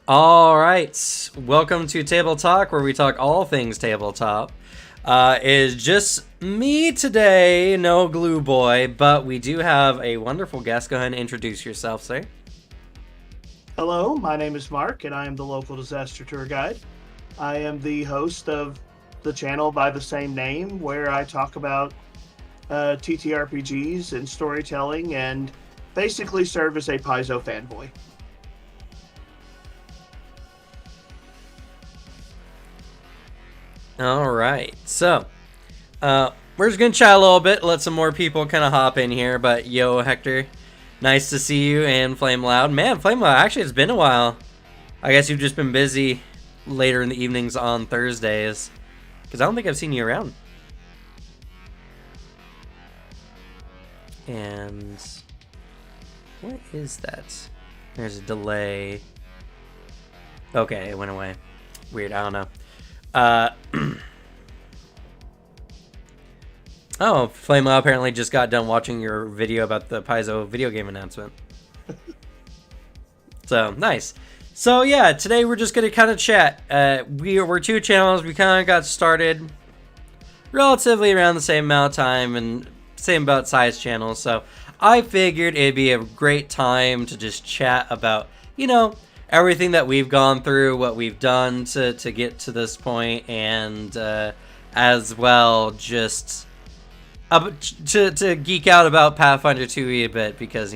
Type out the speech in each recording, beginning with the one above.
All right, welcome to Table Talk, where we talk all things tabletop. It is just me today, no glue boy, but we do have a wonderful guest. Go ahead and introduce yourself, sir. Hello, my name is Mark, and I am the local disaster tour guide. I am the host of the channel by the same name, where I talk about TTRPGs and storytelling and basically serve as a Paizo fanboy. All right, so we're just gonna chat a little bit, let some more people kind of hop in here. But yo, Hector, nice to see you, and Flame Loud, man, Flame Loud. Actually, it's been a while. I guess you've just been busy later in the evenings on Thursdays, because I don't think I've seen you around. And what is that? There's a delay. Okay, it went away. Weird, I don't know. Oh, Flame apparently just got done watching your video about the Paizo video game announcement. So, nice. So, yeah, today we're just going to kind of chat. We're two channels. We kind of got started relatively around the same amount of time and same about size channels. So, I figured it'd be a great time to just chat about, everything that we've gone through, what we've done to get to this point, and as well just to geek out about Pathfinder 2e a bit, because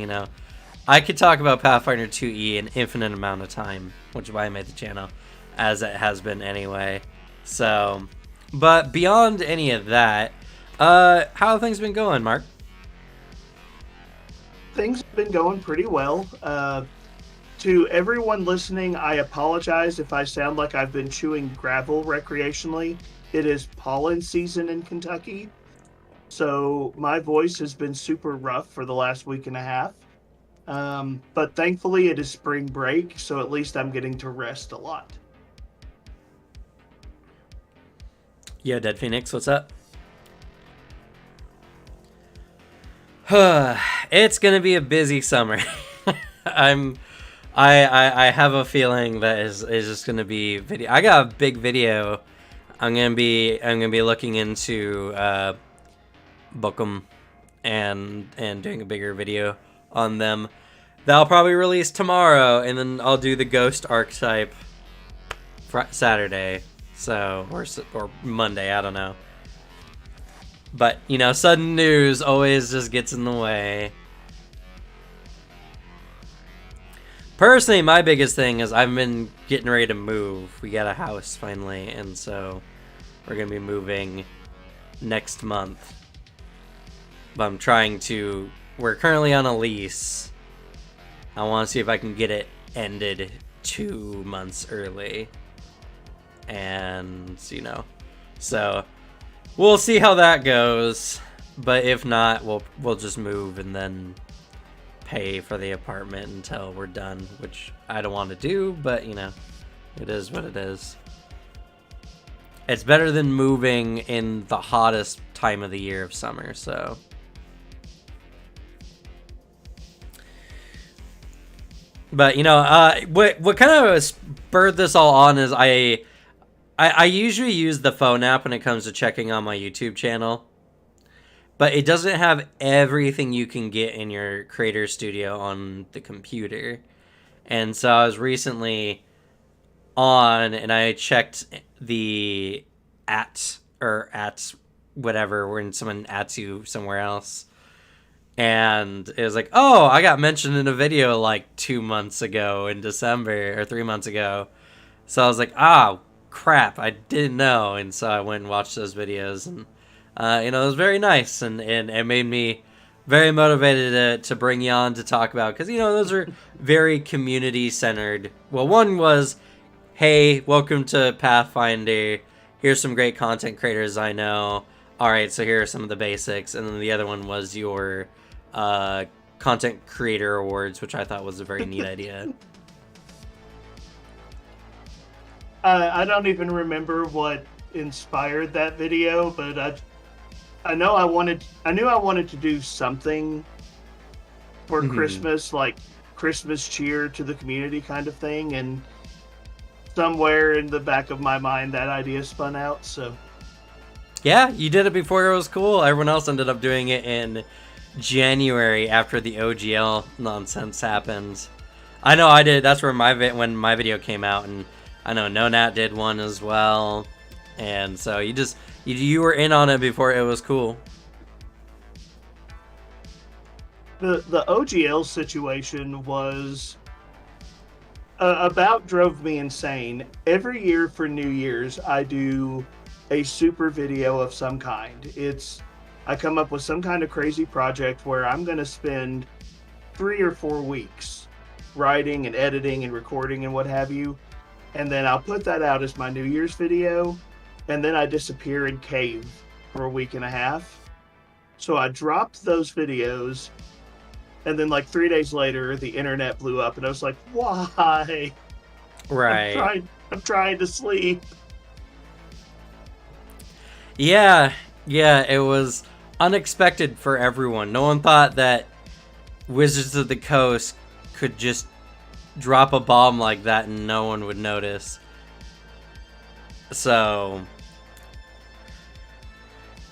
I could talk about Pathfinder 2e an infinite amount of time, which is why I made the channel, as it has been anyway. So, but beyond any of that, how have things been going, Mark? Things have been going pretty well. To everyone listening, I apologize if I sound like I've been chewing gravel recreationally. It is pollen season in Kentucky, so my voice has been super rough for the last week and a half. But thankfully, it is spring break, so at least I'm getting to rest a lot. Yeah, Dead Phoenix, what's up? It's gonna be a busy summer. I have a feeling that is just gonna be video. I got a big video. I'm gonna be looking into Bookum and doing a bigger video on them. That'll probably release tomorrow, and then I'll do the Ghost Archetype Saturday, or Monday. I don't know. But sudden news always just gets in the way. Personally, my biggest thing is I've been getting ready to move. We got a house finally, and so we're gonna be moving next month. But we're currently on a lease. I want to see if I can get it ended 2 months early. And, so we'll see how that goes. But if not, we'll just move and then pay for the apartment until we're done, which I don't want to do, but it is what it is. It's better than moving in the hottest time of the year of summer, so. But what kind of spurred this all on is I usually use the phone app when it comes to checking on my YouTube channel, but it doesn't have everything you can get in your creator studio on the computer. And so I was recently on and I checked the at whatever when someone adds you somewhere else. And it was like, oh, I got mentioned in a video like 2 months ago in December or 3 months ago. So I was like, crap, I didn't know. And so I went and watched those videos, and it was very nice, and it made me very motivated to bring you on to talk about, because those are very community centered. Well, one was, hey, welcome to Pathfinder, here's some great content creators I know, all right, so here are some of the basics. And then the other one was your content creator awards, which I thought was a very neat idea. I don't even remember what inspired that video, but I knew I wanted to do something for Christmas, like Christmas cheer to the community kind of thing, and somewhere in the back of my mind that idea spun out. So Yeah, you did it before it was cool. Everyone else ended up doing it in January after the OGL nonsense happened. I know I did. That's where when my video came out, and I know NoNat did one as well. And so you were in on it before it was cool. the OGL situation was about drove me insane. Every year for New Year's, I do a super video of some kind. I come up with some kind of crazy project where I'm going to spend 3 or 4 weeks writing and editing and recording and what have you. And then I'll put that out as my New Year's video. And then I disappear and cave for a week and a half. So I dropped those videos. And then like 3 days later, the internet blew up. And I was like, why? Right. I'm trying to sleep. Yeah, it was unexpected for everyone. No one thought that Wizards of the Coast could just drop a bomb like that and no one would notice. So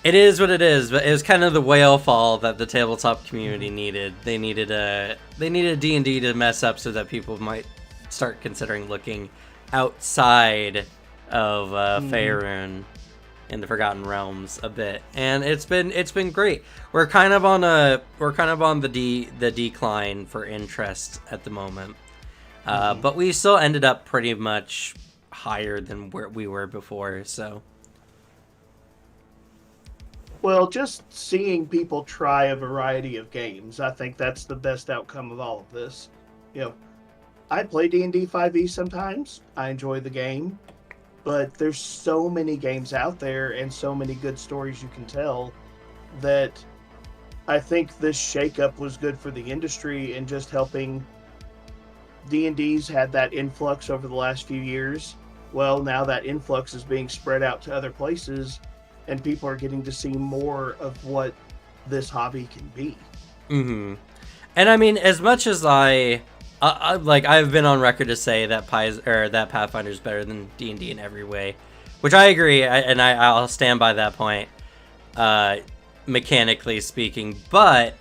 it is what it is, but it was kind of the whale fall that the tabletop community needed. They needed D&D to mess up so that people might start considering looking outside of Faerun in the Forgotten Realms a bit, and it's been great. We're kind of on the decline for interest at the moment, but we still ended up pretty much higher than where we were before. So, well, just seeing people try a variety of games, I think that's the best outcome of all of this. You know, I play D&D 5e sometimes. I enjoy the game. But there's so many games out there and so many good stories you can tell that I think this shakeup was good for the industry and just helping. D&D's had that influx over the last few years. Well, now that influx is being spread out to other places and people are getting to see more of what this hobby can be. Mm-hmm. And I mean, as much as I've been on record to say that that Pathfinder is better than D&D in every way, which I agree, and I'll stand by that point, mechanically speaking. But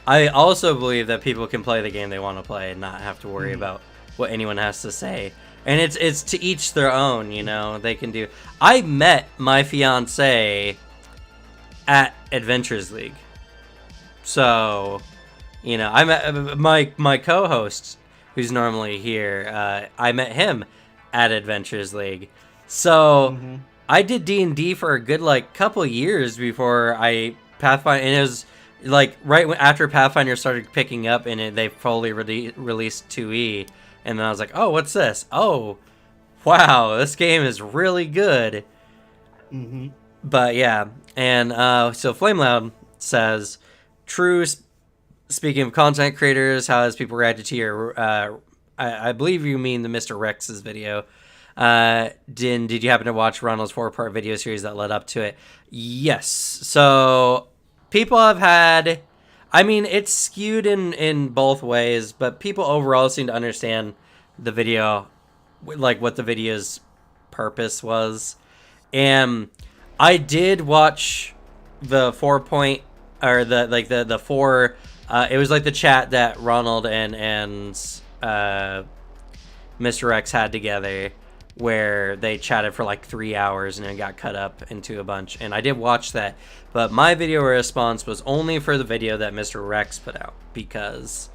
I also believe that people can play the game they want to play and not have to worry about what anyone has to say. And it's to each their own, you know. They can do. I met my fiance at Adventures League, so. You know, I met my co-host, who's normally here. I met him at Adventures League. So I did D&D for a good couple years before Pathfinder, and it was right after Pathfinder started picking up, and they fully released 2E, and then I was like, oh, what's this? Oh, wow, this game is really good. But yeah, and so FlameLoud says, true. Speaking of content creators, how has people reacted to your, I believe you mean the Mr. Rex's video. Did you happen to watch Ronald's 4-part video series that led up to it? Yes. So people have had, I mean, it's skewed in both ways, but people overall seem to understand the video, what the video's purpose was. And I did watch the 4-point, or the 4. It was the chat that Ronald and Mr. X had together, where they chatted for 3 hours and it got cut up into a bunch. And I did watch that, but my video response was only for the video that Mr. Rex put out, because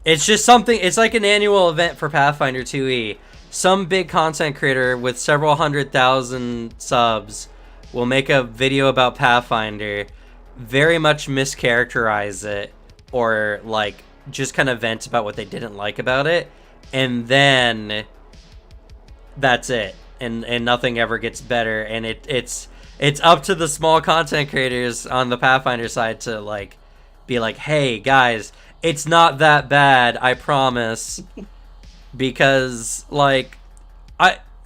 it's just something. It's like an annual event for Pathfinder 2E. Some big content creator with several 100,000 subs will make a video about Pathfinder, very much mischaracterize it, or just kind of vent about what they didn't like about it, and then that's it, and nothing ever gets better. And it's up to the small content creators on the Pathfinder side to be like, hey guys, it's not that bad, I promise. Because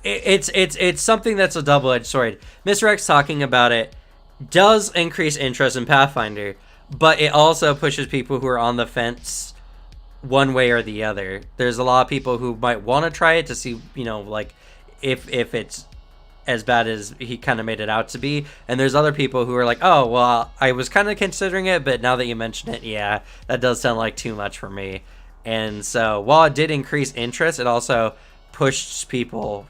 it's something that's a double-edged sword. Mr. X talking about it does increase interest in Pathfinder, but it also pushes people who are on the fence one way or the other. There's a lot of people who might want to try it to see, like if it's as bad as he kind of made it out to be, and there's other people who are like, oh well, I was kind of considering it, but now that you mention it, yeah, that does sound like too much for me. And so while it did increase interest, it also pushed people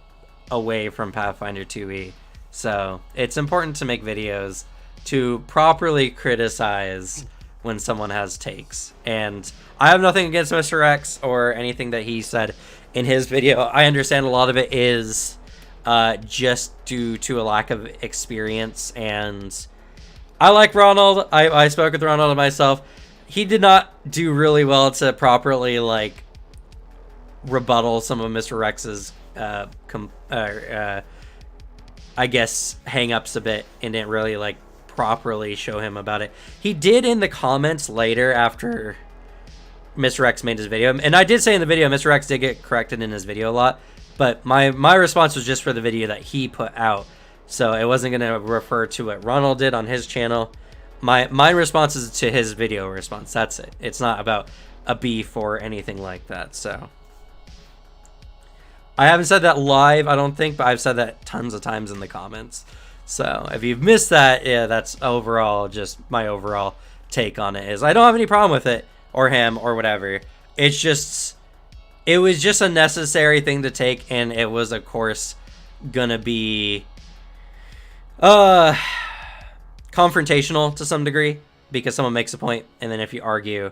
away from Pathfinder 2e. So it's important to make videos to properly criticize when someone has takes. And I have nothing against Mr. X or anything that he said in his video. I understand a lot of it is just due to a lack of experience. And I like Ronald. I spoke with Ronald myself. He did not do really well to properly like rebuttal some of Mr. Rex's I guess hang-ups a bit, and didn't really like properly show him about it. He did in the comments later after Mr. X made his video, and I did say in the video Mr. X did get corrected in his video a lot, but my response was just for the video that he put out, so it wasn't going to refer to what Ronald did on his channel. My response is to his video response. That's it. It's not about a beef or anything like that. So I haven't said that live, I don't think, but I've said that tons of times in the comments. So if you've missed that, yeah, that's overall just my overall take on it. Is I don't have any problem with it or him or whatever. It's just, it was just a necessary thing to take, and it was of course gonna be confrontational to some degree, because someone makes a point, and then if you argue,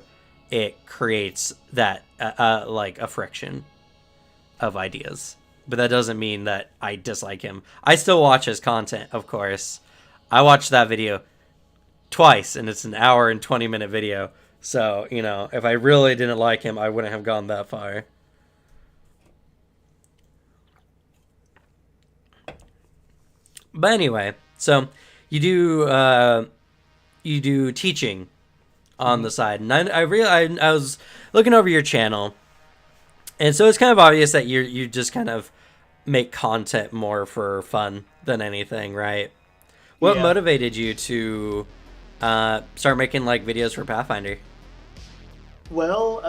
it creates that like a friction of ideas. But that doesn't mean that I dislike him. I still watch his content, of course. I watched that video twice, and it's an hour and 20-minute video. So, if I really didn't like him, I wouldn't have gone that far. But anyway, so you do teaching on the side, and I was looking over your channel, and so it's kind of obvious that you just kind of make content more for fun than anything, right? What motivated you to start making like videos for Pathfinder? Well,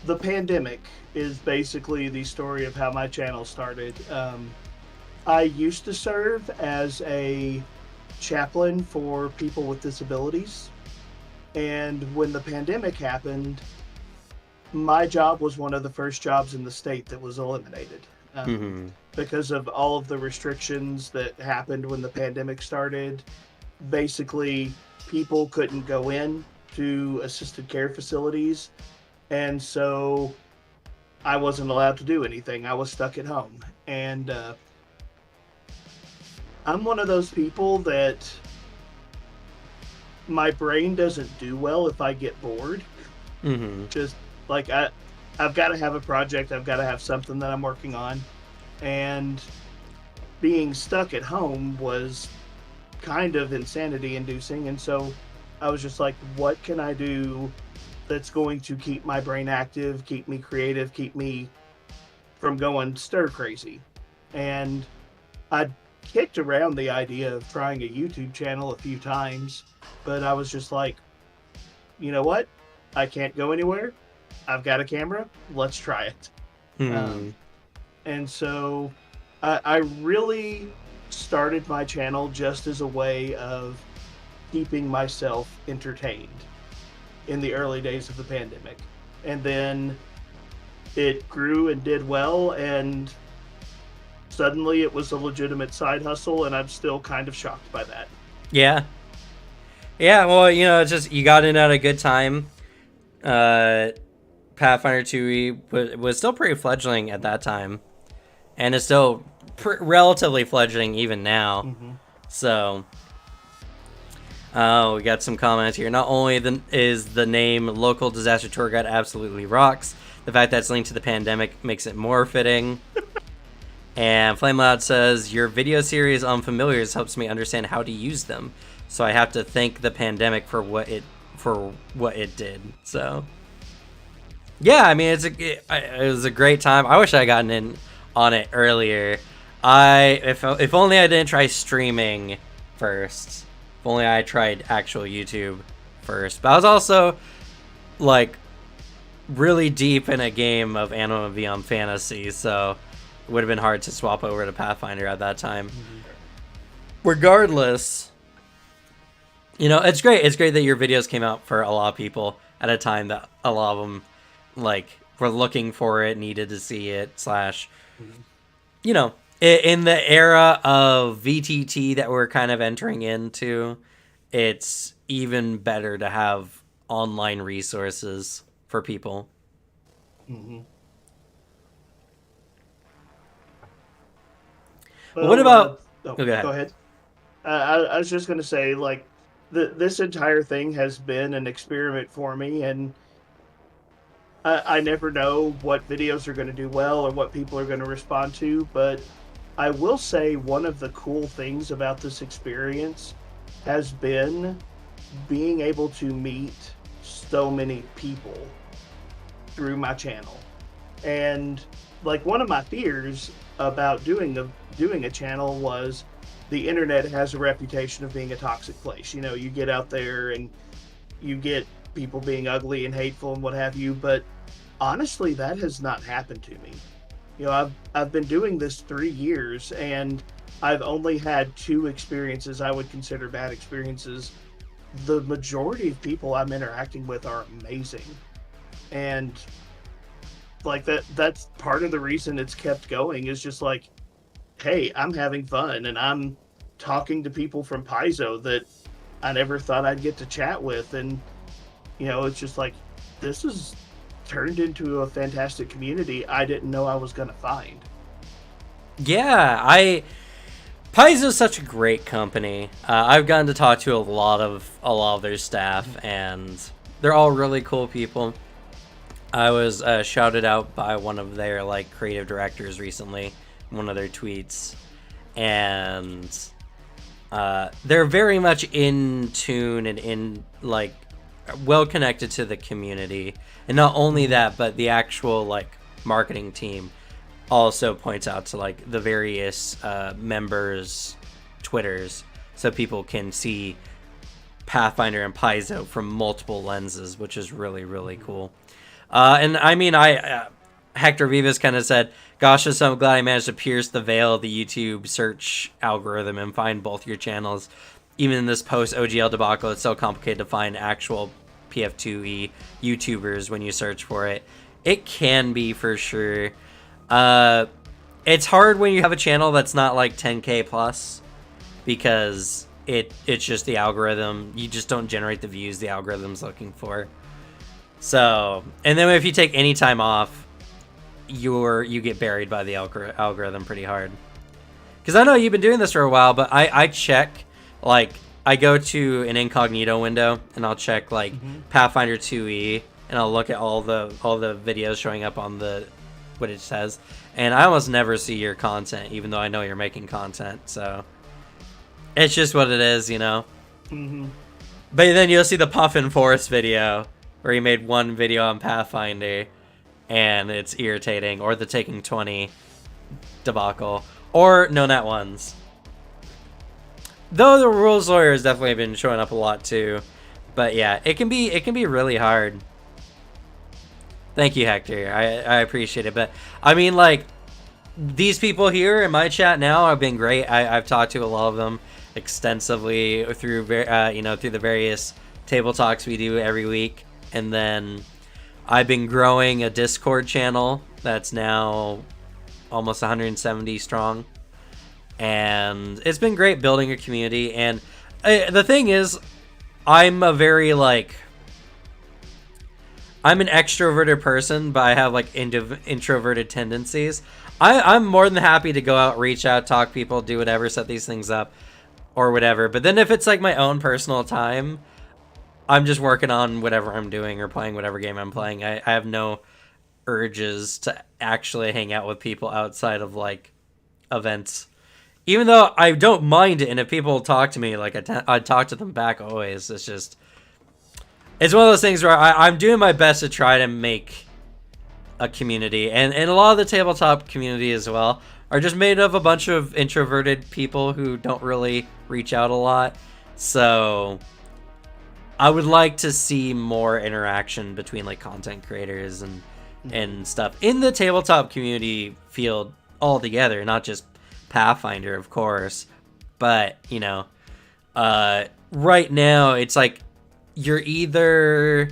the pandemic is basically the story of how my channel started. I used to serve as a chaplain for people with disabilities, and when the pandemic happened, my job was one of the first jobs in the state that was eliminated because of all of the restrictions that happened when the pandemic started. Basically, people couldn't go in to assisted care facilities, and so I wasn't allowed to do anything. I was stuck at home, and I'm one of those people that my brain doesn't do well if I get bored. Just like I've got to have a project, I've got to have something that I'm working on, and being stuck at home was kind of insanity inducing. And so I was just like, what can I do that's going to keep my brain active, keep me creative, keep me from going stir crazy? And I kicked around the idea of trying a YouTube channel a few times, but I was just like, you know what? I can't go anywhere. I've got a camera. Let's try it. And so I really started my channel just as a way of keeping myself entertained in the early days of the pandemic. And then it grew and did well, and suddenly it was a legitimate side hustle, and I'm still kind of shocked by that. Yeah, well, it's just you got in at a good time. Pathfinder 2e was still pretty fledgling at that time, and it's still relatively fledgling even now. So we got some comments here. Not only is the name Local Disaster Tour Guide absolutely rocks, the fact that it's linked to the pandemic makes it more fitting. And Flame Loud says, your video series on familiars helps me understand how to use them, so I have to thank the pandemic for what it did. So yeah, I mean, it was a great time. I wish I had gotten in on it earlier. If only I didn't try streaming first. If only I tried actual YouTube first. But I was also like really deep in a game of Animal Beyond Fantasy, so it would have been hard to swap over to Pathfinder at that time. Regardless, you know, it's great. It's great that your videos came out for a lot of people at a time that a lot of them, like, were looking for it, needed to see it, slash, you know, in the era of VTT that we're kind of entering into, it's even better to have online resources for people. Well, What about... go go ahead. ahead. I was just going to say, like, this entire thing has been an experiment for me, and I never know what videos are going to do well or what people are going to respond to, but I will say one of the cool things about this experience has been being able to meet so many people through my channel. And like, one of my fears about doing a channel was the internet has a reputation of being a toxic place. You know, you get out there and you get people being ugly and hateful and what have you, but honestly, that has not happened to me. You know, I've been doing this 3 years, and I've only had 2 experiences I would consider bad experiences. The majority of people I'm interacting with are amazing, and like, that's part of the reason it's kept going, is just like, hey, I'm having fun, and I'm talking to people from Paizo that I never thought I'd get to chat with, and you know, it's just like, this is turned into a fantastic community I didn't know I was gonna find. Yeah, Paizo's such a great company. I've gotten to talk to a lot of their staff, and they're all really cool people. I was shouted out by one of their like creative directors recently, in one of their tweets, and they're very much in tune and in like well connected to the community. And not only that, but the actual like marketing team also points out to like the various members' Twitters, so people can see Pathfinder and Paizo from multiple lenses, which is really, really cool. And I mean, Hector Vivas kind of said, gosh, I'm so glad I managed to pierce the veil of the YouTube search algorithm and find both your channels. Even in this post-OGL debacle, it's so complicated to find actual PF2E YouTubers when you search for it. It can be, for sure. It's hard when you have a channel that's not like 10K plus, because it's just the algorithm. You just don't generate the views the algorithm's looking for. So, and then if you take any time off, you get buried by the algorithm pretty hard. Because I know you've been doing this for a while, but I check, like, I go to an incognito window and I'll check like Pathfinder 2E, and I'll look at all the videos showing up on the what it says, and I almost never see your content, even though I know you're making content. So it's just what it is, you know. But then you'll see the Puffin Forest video where he made one video on Pathfinder, and it's irritating, or the Taking 20 debacle, or No Nat Ones. Though the rules lawyer has definitely been showing up a lot too, but yeah, it can be really hard. Thank you, Hector. I appreciate it. But I mean, like, these people here in my chat now have been great. I've talked to a lot of them extensively through through the various table talks we do every week, and then I've been growing a Discord channel that's now almost 170 strong. And it's been great building a community. And the thing is, I'm a very, like, I'm an extroverted person, but I have, like, introverted tendencies. I'm more than happy to go out, reach out, talk to people, do whatever, set these things up, or whatever. But then if it's, like, my own personal time, I'm just working on whatever I'm doing or playing whatever game I'm playing. I have no urges to actually hang out with people outside of, like, events. Even though I don't mind it, and if people talk to me, like, I talk to them back always. It's just, it's one of those things where I'm doing my best to try to make a community. And a lot of the tabletop community as well are just made of a bunch of introverted people who don't really reach out a lot. So I would like to see more interaction between like content creators and stuff in the tabletop community field altogether, not just Pathfinder, of course. But, you know, right now it's like you're either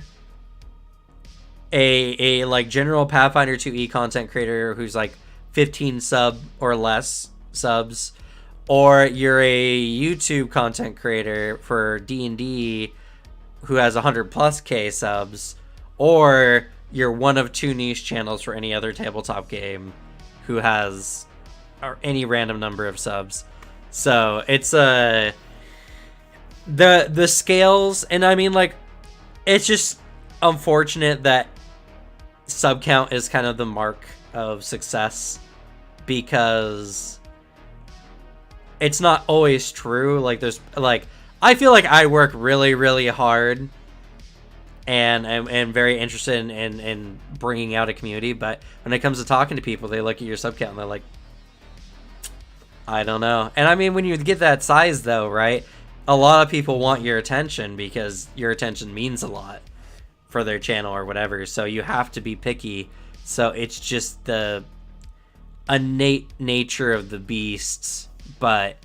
a like general Pathfinder 2e content creator who's like 15 sub or less subs, or you're a YouTube content creator for D&D who has 100 plus K subs, or you're one of two niche channels for any other tabletop game who has any random number of subs. So it's the scales, and I mean, like, it's just unfortunate that sub count is kind of the mark of success, because it's not always true. Like, there's like, I feel like I work really, really hard and am very interested in bringing out a community, but when it comes to talking to people, they look at your sub count and they're like, I don't know. And I mean, when you get that size though, right, a lot of people want your attention because your attention means a lot for their channel or whatever, so you have to be picky. So it's just the innate nature of the beasts. But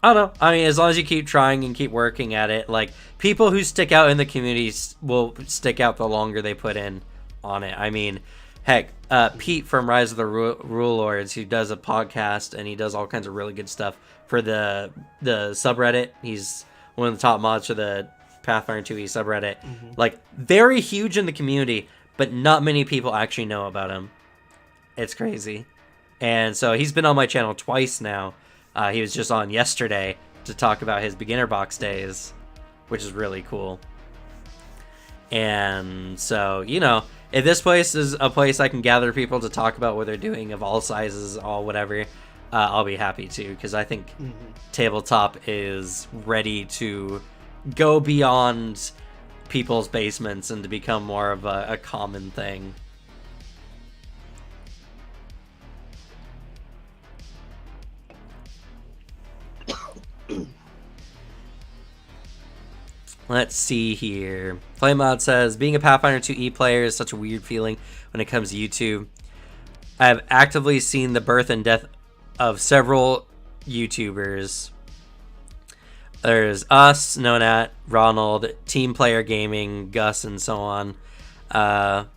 I don't know. I mean, as long as you keep trying and keep working at it, like, people who stick out in the communities will stick out the longer they put in on it. I mean, heck, Pete from Rise of the Rule Lords, who does a podcast and he does all kinds of really good stuff for the subreddit. He's one of the top mods for the Pathfinder 2e subreddit. Like, very huge in the community, but not many people actually know about him. It's crazy. And so he's been on my channel twice now. He was just on yesterday to talk about his beginner box days, which is really cool. And so, you know, if this place is a place I can gather people to talk about what they're doing of all sizes, all whatever, I'll be happy to, because I think tabletop is ready to go beyond people's basements and to become more of a common thing. Let's see here. Flameout says, being a Pathfinder 2e player is such a weird feeling when it comes to YouTube. I have actively seen the birth and death of several YouTubers. There's us, known at Ronald, Team Player Gaming, Gus, and so on. And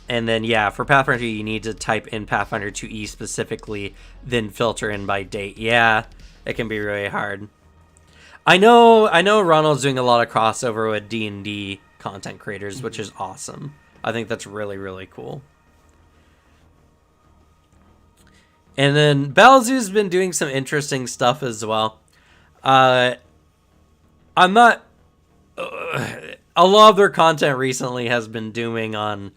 then, yeah, for Pathfinder 2e, you need to type in Pathfinder 2e specifically, then filter in by date. Yeah, it can be really hard. I know Ronald's doing a lot of crossover with D&D content creators, which is awesome. I think that's really, really cool. And then Balzu's been doing some interesting stuff as well. I'm not... a lot of their content recently has been doing on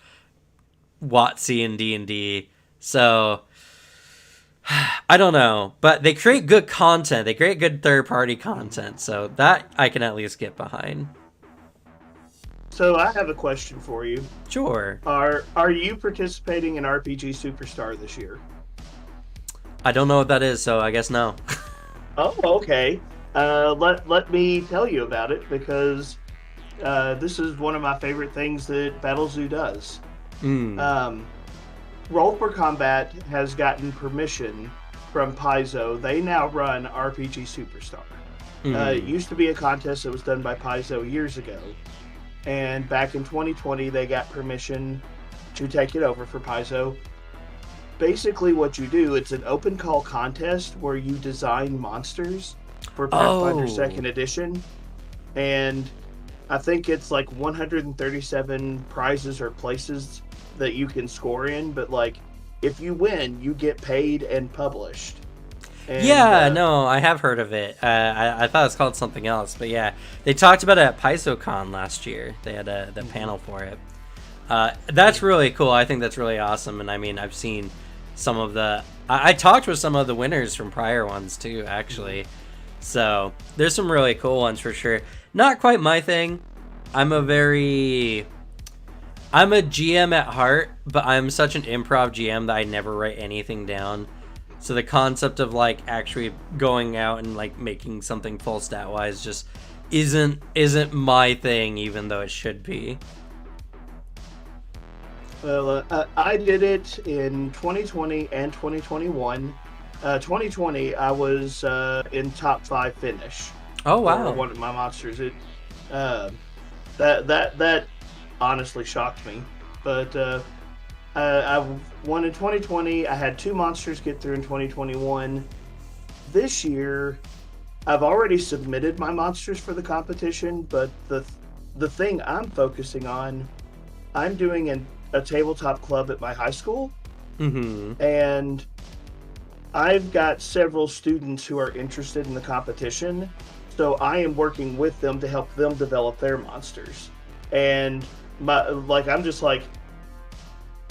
WotC and D&D, so... I don't know, but they create good content. They create good third-party content, so that I can at least get behind. So I have a question for you. Sure. Are you participating in RPG Superstar this year? I don't know what that is, so I guess no. Oh, okay. Let me tell you about it, because this is one of my favorite things that BattleZoo does. Roll for Combat has gotten permission from Paizo. They now run RPG Superstar. It used to be a contest that was done by Paizo years ago. And back in 2020, they got permission to take it over for Paizo. Basically what you do, it's an open call contest where you design monsters for Pathfinder 2nd Edition. And I think it's like 137 prizes or places that you can score in, but like, if you win, you get paid and published. And, no, I have heard of it. I thought it was called something else, but yeah, they talked about it at PaizoCon last year. They had the panel for it. That's really cool. I think that's really awesome. And I mean, I've seen some of the... I talked with some of the winners from prior ones too, actually. So there's some really cool ones for sure. Not quite my thing. I'm a GM at heart, but I'm such an improv GM that I never write anything down. So the concept of like actually going out and like making something full stat wise just isn't my thing, even though it should be. Well, I did it in 2020 and 2021. 2020, I was in top five finish Oh for wow. one of my monsters. It uh, that honestly shocked me, but I won in 2020. I had two monsters get through in 2021. This year, I've already submitted my monsters for the competition, but the thing I'm focusing on, I'm doing a tabletop club at my high school, Mm-hmm. and I've got several students who are interested in the competition, so I am working with them to help them develop their monsters. And I'm just like,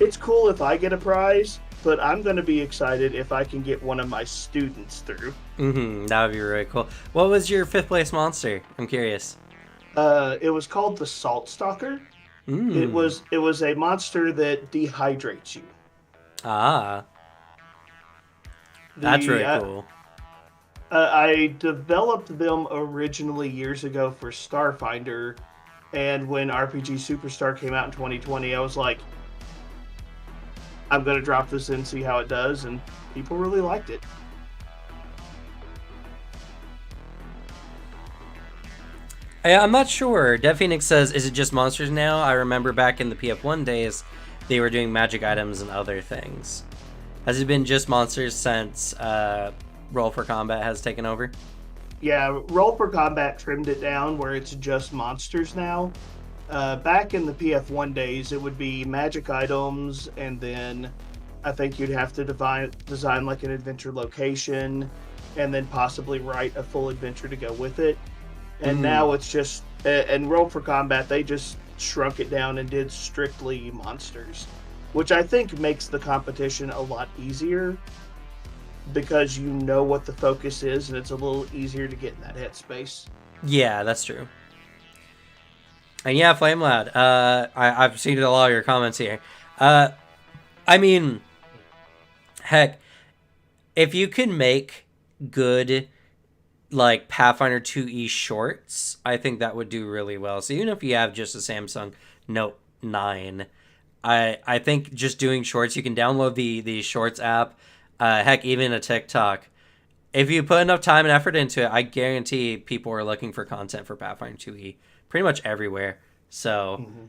it's cool if I get a prize, but I'm going to be excited if I can get one of my students through. Mm-hmm. That would be really cool. What was your fifth place monster? I'm curious. It was called the Salt Stalker. Mm. It was a monster that dehydrates you. Ah, that's The really cool. I developed them originally years ago for Starfinder, and when RPG Superstar came out in 2020, I was like, I'm gonna drop this in, see how it does, and people really liked it. I'm not sure. Dev Phoenix says, "Is it just monsters now?" I remember back in the PF1 days, they were doing magic items and other things. Has it been just monsters since Roll for Combat has taken over? Yeah, Roll for Combat trimmed it down where it's just monsters now. Back in the PF1 days, it would be magic items, and then I think you'd have to design like an adventure location, and then possibly write a full adventure to go with it. And Mm. now it's just, and Roll for Combat, they just shrunk it down and did strictly monsters, which I think makes the competition a lot easier because you know what the focus is, and it's a little easier to get in that headspace. Yeah, that's true. And yeah, Flame Lad, I've seen a lot of your comments here. Uh, I mean, heck, if you can make good like Pathfinder 2E shorts, I think that would do really well. So even if you have just a Samsung Note 9, I think just doing shorts, you can download the Shorts app, heck, even a TikTok. If you put enough time and effort into it, I guarantee people are looking for content for Pathfinder 2E pretty much everywhere. So Mm-hmm.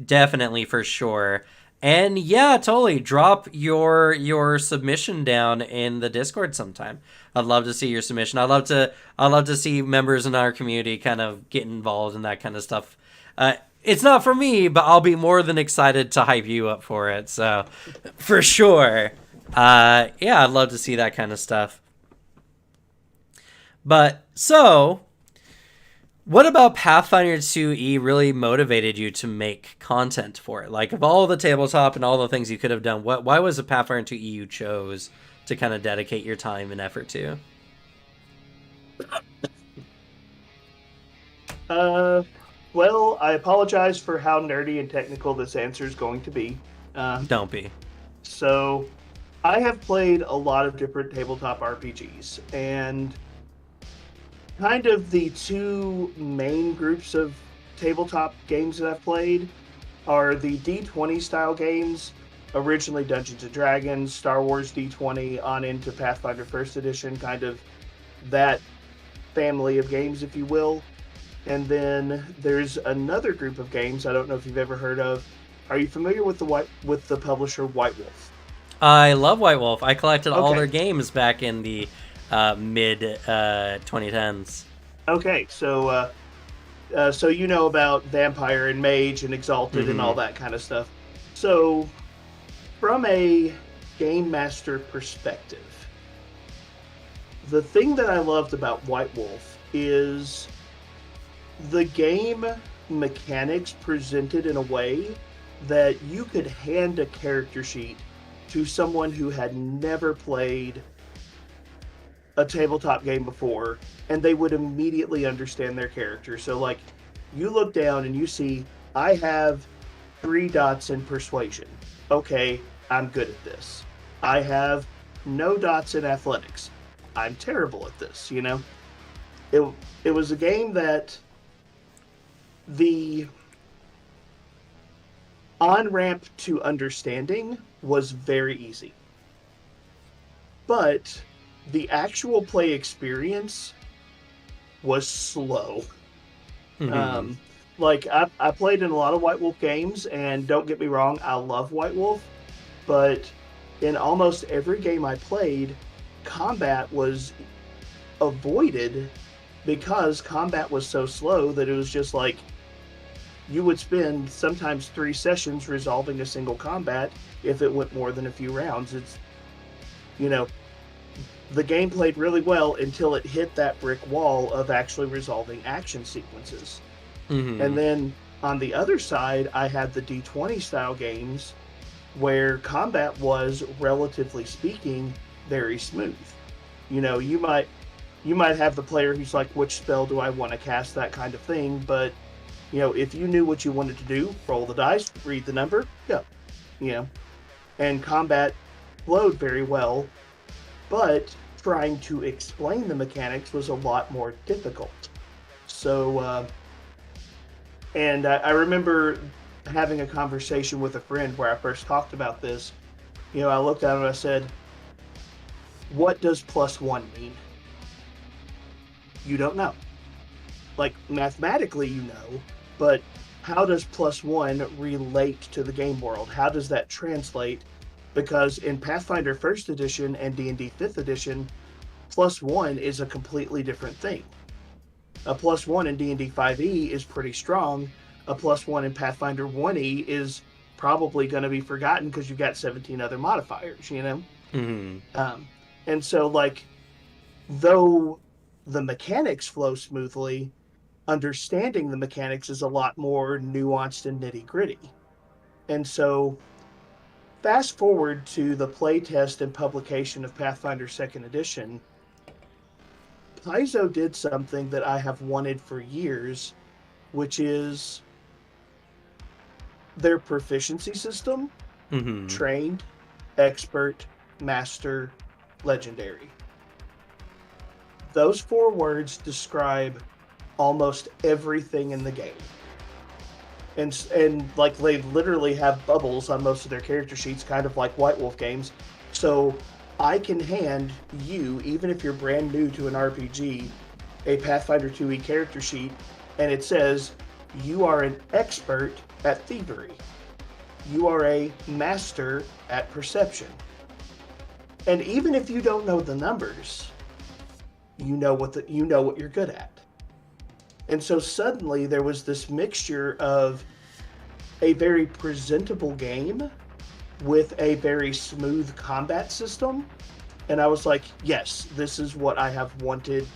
definitely for sure. And yeah, totally. Drop your submission down in the Discord sometime. I'd love to see your submission. I'd love to see members in our community kind of get involved in that kind of stuff. It's not for me, but I'll be more than excited to hype you up for it. So for sure. Yeah, I'd love to see that kind of stuff. But so what about Pathfinder 2E really motivated you to make content for it? Like, of all the tabletop and all the things you could have done, why was it Pathfinder 2E you chose to kind of dedicate your time and effort to? Uh, well, I apologize for how nerdy and technical this answer is going to be. Um, Don't be. so, I have played a lot of different tabletop RPGs, and kind of the two main groups of tabletop games that I've played are the D20 style games, originally Dungeons and Dragons, Star Wars D20, on into Pathfinder First Edition, kind of that family of games, if you will. And then there's another group of games I don't know if you've ever heard of. Are you familiar with the publisher White Wolf? I love White Wolf. I collected all their Okay. games back in the mid 2010s. Okay, so you know about Vampire and Mage and Exalted and all Mm-hmm. that kind of stuff. So, from a game master perspective, the thing that I loved about White Wolf is the game mechanics presented in a way that you could hand a character sheet to someone who had never played a tabletop game before, and they would immediately understand their character. So, like, you look down and you see, I have 3 dots in persuasion. Okay, I'm good at this. I have no dots in athletics. I'm terrible at this, you know? it it was a game that the on ramp to understanding was very easy, but the actual play experience was slow. Mm-hmm. Um, like I played in a lot of White Wolf games, and don't get me wrong, I love White Wolf, but in almost every game I played, combat was avoided because combat was so slow that it was just like you would spend sometimes 3 sessions resolving a single combat if it went more than a few rounds. It's, you know, the game played really well until it hit that brick wall of actually resolving action sequences. Mm-hmm. And then on the other side, I had the D20 style games where combat was, relatively speaking, very smooth. You might have the player who's like, which spell do I want to cast, that kind of thing, but if you knew what you wanted to do, roll the dice, read the number, go. You know, and combat flowed very well, but trying to explain the mechanics was a lot more difficult. So, and I remember having a conversation with a friend where I first talked about this. I looked at him and I said, "What does +1 mean?" You don't know. Like, mathematically, but how does +1 relate to the game world? How does that translate? Because in Pathfinder First Edition and D&D Fifth Edition, +1 is a completely different thing. A +1 in D&D 5e is pretty strong. A +1 in Pathfinder 1e is probably going to be forgotten because you've got 17 other modifiers. Mm-hmm. And so, like, though the mechanics flow smoothly, understanding the mechanics is a lot more nuanced and nitty gritty. And so, fast forward to the playtest and publication of Pathfinder Second Edition, Paizo did something that I have wanted for years, which is their proficiency system: Mm-hmm. trained, expert, master, legendary. Those 4 words describe almost everything in the game. And like, they literally have bubbles on most of their character sheets, kind of like White Wolf games. So I can hand you, even if you're brand new to an RPG, a Pathfinder 2e character sheet, and it says you are an expert at thievery. You are a master at perception. And even if you don't know the numbers, you know what you're good at. And so suddenly there was this mixture of a very presentable game with a very smooth combat system. And I was like, yes, this is what I have wanted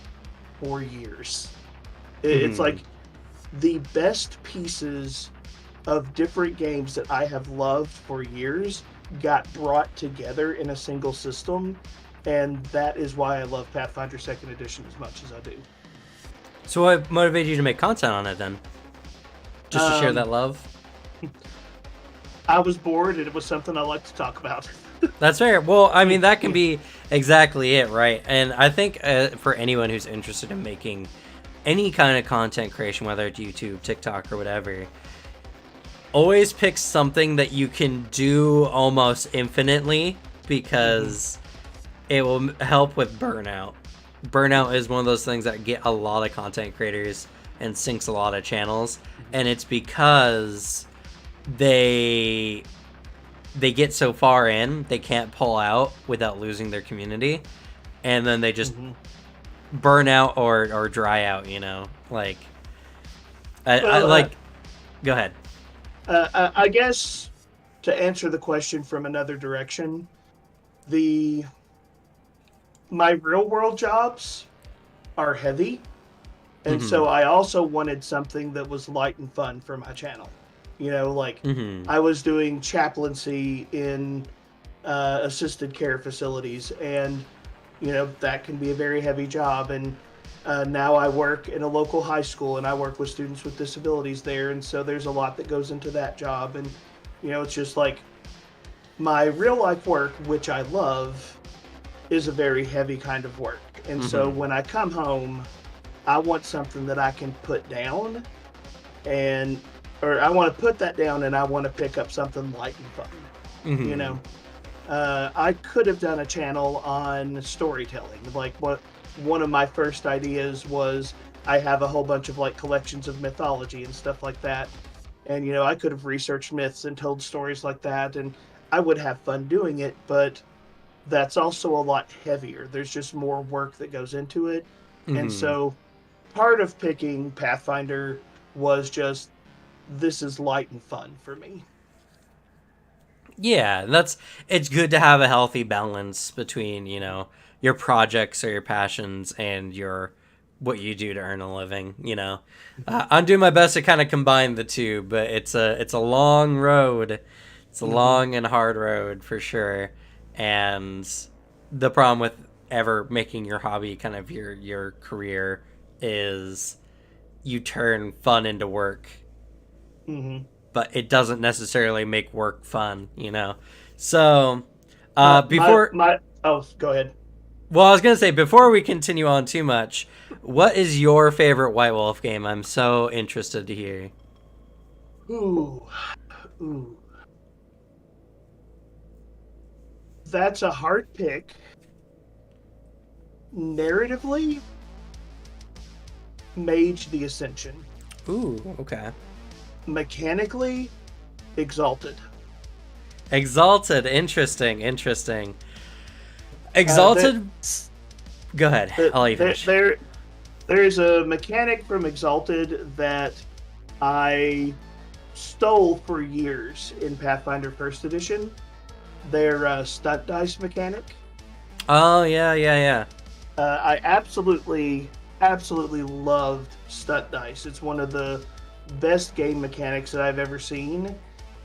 for years. It's Mm-hmm. like the best pieces of different games that I have loved for years got brought together in a single system. And that is why I love Pathfinder Second Edition as much as I do. So what motivated you to make content on it then? Just to share Um, that love? I was bored, and it was something I like to talk about. That's fair. Well, I mean, that can be exactly it, right? And I think for anyone who's interested in making any kind of content creation, whether it's YouTube, TikTok, or whatever, always pick something that you can do almost infinitely, because it will help with burnout. Burnout is one of those things that get a lot of content creators and sinks a lot of channels, and it's because they get so far in, they can't pull out without losing their community, and then they just burn out or dry out. Like I Well, like. Go ahead. I guess to answer the question from another direction, the my real world jobs are heavy, and Mm-hmm. so I also wanted something that was light and fun for my channel. Like, Mm-hmm. I was doing chaplaincy in assisted care facilities, and that can be a very heavy job. And now I work in a local high school, and I work with students with disabilities there, and so there's a lot that goes into that job. And it's just like, my real life work, which I love, is a very heavy kind of work. And so Mm-hmm. when I come home, I want something that I can put down, and or I want to put that down and I want to pick up something light and fun. You Mm-hmm. know, I could have done a channel on storytelling. Like what one of my first ideas was, I have a whole bunch of like collections of mythology and stuff like that. And I could have researched myths and told stories like that, and I would have fun doing it, but that's also a lot heavier. There's just more work that goes into it. And Mm-hmm. so part of picking Pathfinder was just, this is light and fun for me. Yeah, it's good to have a healthy balance between, your projects or your passions and your what you do to earn a living, I'm doing my best to kind of combine the two, but it's a long road. It's a Mm-hmm. long and hard road for sure. And the problem with ever making your hobby kind of your career is you turn fun into work, Mm-hmm. but it doesn't necessarily make work fun. So, Uh, my before, my oh, go ahead. well, I was gonna say before we continue on too much, what is your favorite White Wolf game? I'm so interested to hear. Ooh, ooh, that's a hard pick. Narratively, Mage the Ascension. Ooh, okay. Mechanically, Exalted. Exalted, interesting, interesting. That Exalted. Go ahead. I'll let you there, finish. there there's a mechanic from Exalted that I stole for years in Pathfinder First Edition. Their stunt dice mechanic. Oh yeah, yeah, yeah. I absolutely loved stunt dice. It's one of the best game mechanics that I've ever seen.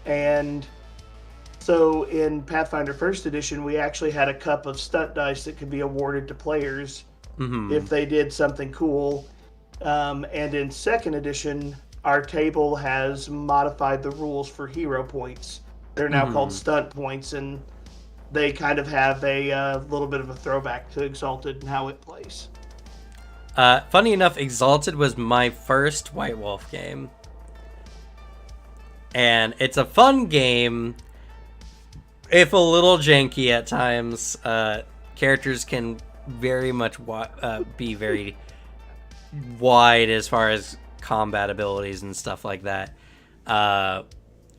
And so in Pathfinder First Edition, we actually had a cup of stunt dice that could be awarded to players Mm-hmm. if they did something cool. And in Second Edition, our table has modified the rules for hero points. They're now called Mm-hmm. stunt points, and they kind of have a little bit of a throwback to Exalted and how it plays. Funny enough, Exalted was my first White Wolf game, and it's a fun game, if a little janky at times. Characters can very much be very wide as far as combat abilities and stuff like that. Uh,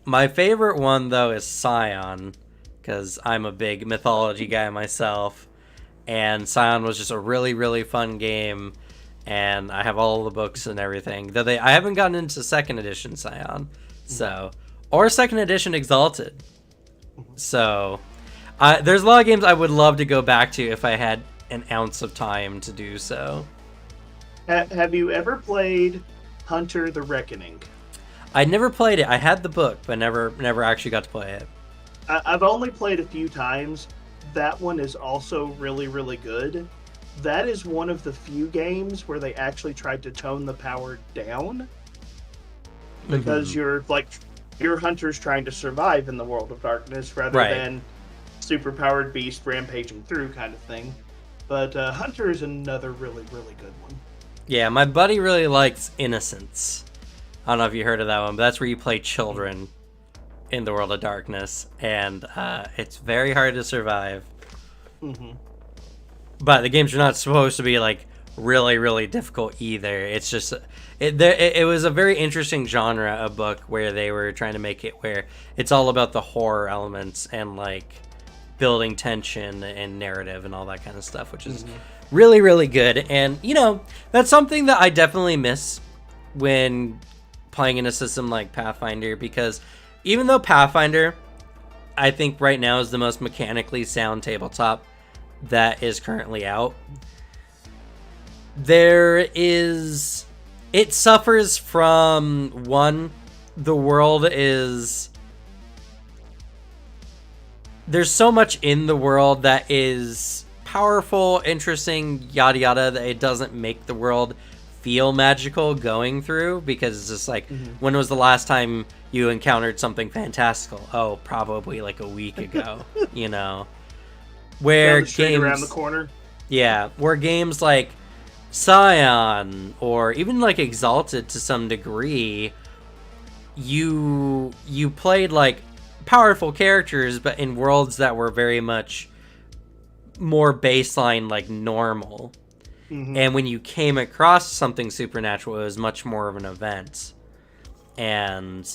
my favorite one though is Scion, because I'm a big mythology guy myself, and Scion was just a really really fun game, and I have all the books and everything. Though I haven't gotten into second edition Scion, so or second edition Exalted. So there's a lot of games I would love to go back to if I had an ounce of time to do so. Have you ever played Hunter the Reckoning? I never played it. I had the book, but never actually got to play it. I've only played a few times. That one is also really, really good. That is one of the few games where they actually tried to tone the power down, because Mm-hmm. your hunter's trying to survive in the world of darkness rather Right. than superpowered beast rampaging through kind of thing. But Hunter is another really, really good one. Yeah, my buddy really likes Innocence. I don't know if you heard of that one, but that's where you play children in the world of darkness, and it's very hard to survive. Mm-hmm. But the games are not supposed to be like really really difficult either. It's just it was a very interesting genre of book where they were trying to make it where it's all about the horror elements and like building tension and narrative and all that kind of stuff, which is Mm-hmm. really really good. And that's something that I definitely miss when playing in a system like Pathfinder, because even though Pathfinder I think right now is the most mechanically sound tabletop that is currently out, it suffers from one, the world is, there's so much in the world that is powerful, interesting, yada yada, that it doesn't make the world feel magical going through, because it's just like, Mm-hmm. when was the last time you encountered something fantastical? Oh, probably like a week ago. Down Where the street around the games, corner. yeah, where games like Scion or even like Exalted to some degree, you played like powerful characters, but in worlds that were very much more baseline, like normal. Mm-hmm. And when you came across something supernatural, it was much more of an event. And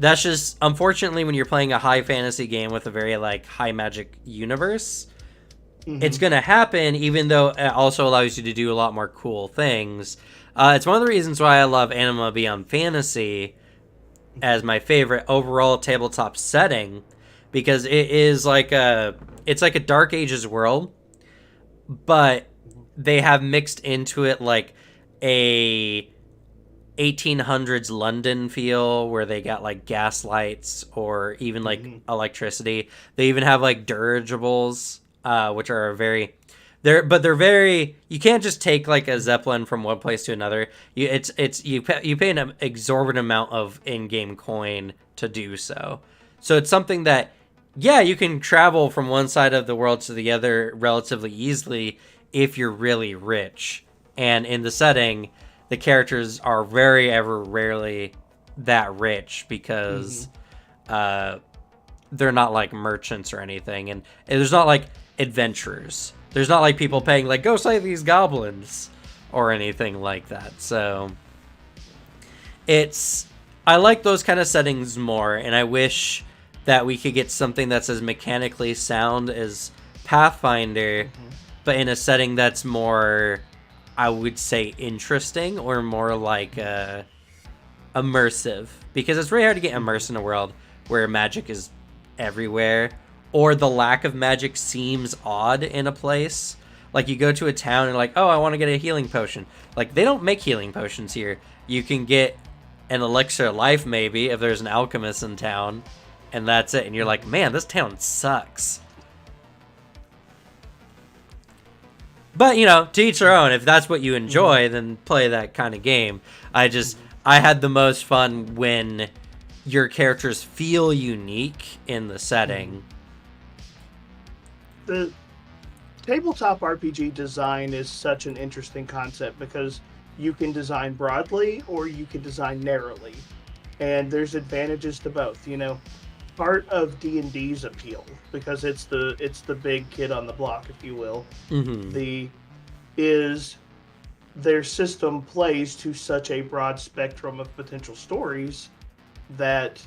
that's just, unfortunately, when you're playing a high fantasy game with a very like high magic universe, it's going to happen, even though it also allows you to do a lot more cool things. It's one of the reasons why I love Anima Beyond Fantasy as my favorite overall tabletop setting, because it is like it's like a Dark Ages world, but they have mixed into it like a 1800s London feel where they got like gas lights or even like electricity. They even have like dirigibles, which are very they're very, you can't just take like a Zeppelin from one place to another. You pay an exorbitant amount of in-game coin to do so. So it's something that, yeah, you can travel from one side of the world to the other relatively easily if you're really rich. And in the setting, the characters are very ever rarely that rich because they're not like merchants or anything, and there's not like adventurers. There's not like people paying like, go slay these goblins or anything like that. So I like those kind of settings more, and I wish that we could get something that's as mechanically sound as Pathfinder, but in a setting that's more, I would say, interesting or more like immersive, because it's very hard to get immersed in a world where magic is everywhere, or the lack of magic seems odd in a place. Like you go to a town and like, oh, I want to get a healing potion. Like they don't make healing potions here. You can get an elixir of life maybe if there's an alchemist in town, and that's it. And you're like, man, this town sucks. But, you know, to each their own. If that's what you enjoy, then play that kind of game. I had the most fun when your characters feel unique in the setting. The tabletop RPG design is such an interesting concept because you can design broadly or you can design narrowly. And there's advantages to both, you know. Part of D&D's appeal, because it's the big kid on the block, if you will, is their system plays to such a broad spectrum of potential stories that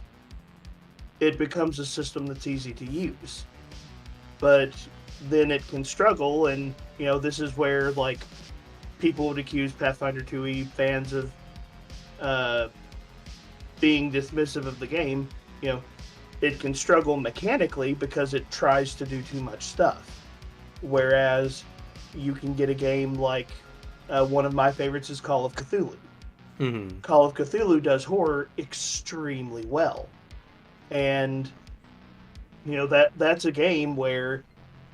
it becomes a system that's easy to use. But then it can struggle, and you know, this is where like people would accuse Pathfinder 2e fans of being dismissive of the game. You know, it can struggle mechanically because it tries to do too much stuff. Whereas you can get a game like one of my favorites is Call of Cthulhu. Call of Cthulhu does horror extremely well. And you know, that's a game where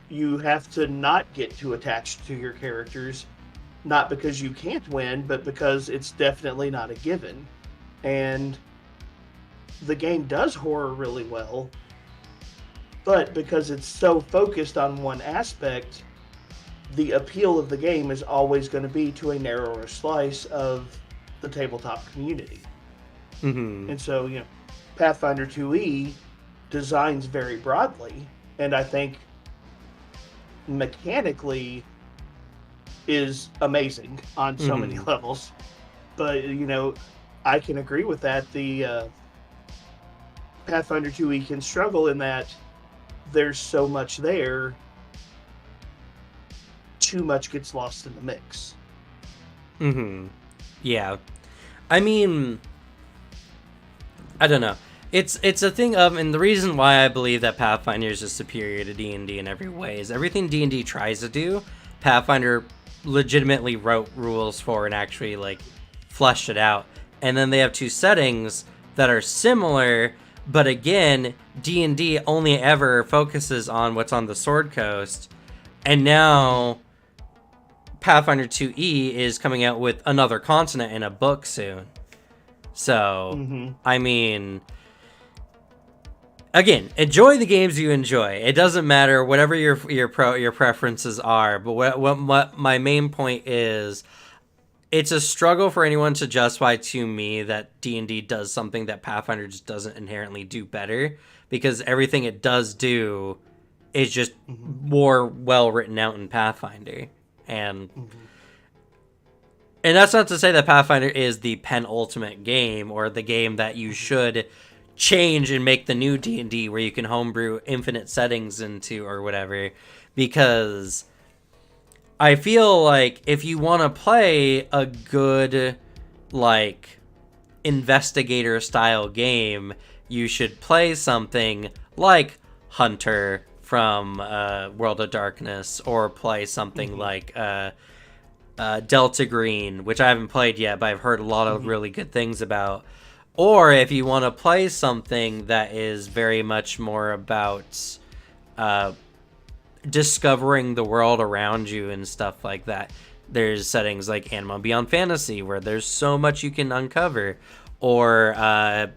you have to not get too attached to your characters, not because you can't win, but because it's definitely not a given. And the game does horror really well, but because it's so focused on one aspect, the appeal of the game is always going to be to a narrower slice of the tabletop community. And so, you know, Pathfinder 2e designs very broadly, and I think mechanically is amazing on so many levels. But, you know, I can agree with that. The Pathfinder 2e can struggle in that there's so much there, too much gets lost in the mix. Yeah. I mean, I don't know. It's a thing of, and the reason why I believe that Pathfinder is just superior to D&D in every way is everything D&D tries to do, Pathfinder legitimately wrote rules for and actually like fleshed it out. And then they have two settings that are similar, but again, D&D only ever focuses on what's on the Sword Coast, and now Pathfinder 2e is coming out with another continent in a book soon. So, I mean, again, enjoy the games you enjoy. It doesn't matter whatever your preferences are. But what my main point is, it's a struggle for anyone to justify to me that D&D does something that Pathfinder just doesn't inherently do better, because everything it does do is just more well written out in Pathfinder. And that's not to say that Pathfinder is the penultimate game or the game that you should change and make the new D&D where you can homebrew infinite settings into or whatever, because I feel like if you want to play a good, like, investigator-style game, you should play something like Hunter from World of Darkness, or play something like Delta Green, which I haven't played yet, but I've heard a lot of really good things about. Or if you want to play something that is very much more about discovering the world around you and stuff like that, there's settings like Anima Beyond Fantasy where there's so much you can uncover, or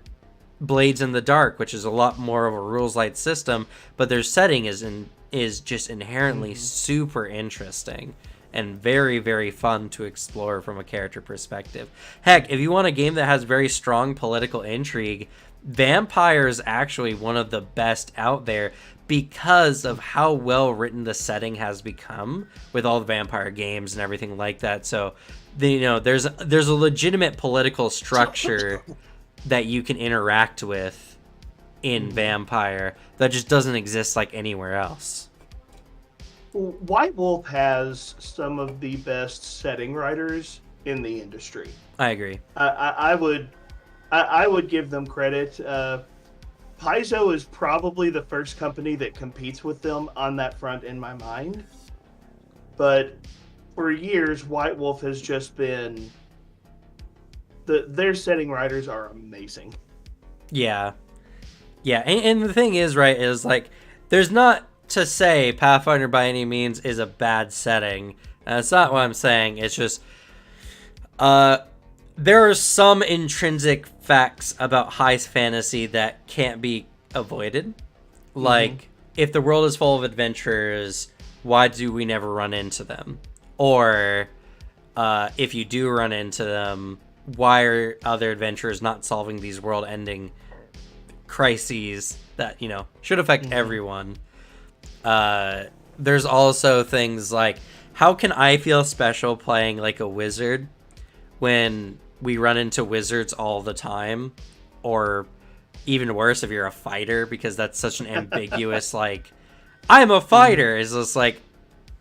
Blades in the Dark, which is a lot more of a rules light system, but their setting is just inherently super interesting and very, very fun to explore from a character perspective. Heck, if you want a game that has very strong political intrigue, Vampire is actually one of the best out there, because of how well written the setting has become with all the vampire games and everything like that. So, there's a legitimate political structure that you can interact with in Vampire that just doesn't exist like anywhere else. White Wolf has some of the best setting writers in the industry. I agree. I would give them credit. Paizo is probably the first company that competes with them on that front in my mind. But for years, White Wolf has just been... Their setting writers are amazing. Yeah. Yeah, and the thing is, right, is like, there's not to say Pathfinder by any means is a bad setting. That's not what I'm saying. It's just... there are some intrinsic facts about high fantasy that can't be avoided. Like, if the world is full of adventurers, why do we never run into them? Or, if you do run into them, why are other adventurers not solving these world-ending crises that, should affect everyone? There's also things like, how can I feel special playing like a wizard when we run into wizards all the time? Or even worse, if you're a fighter, because that's such an ambiguous, like, I'm a fighter. It's just like,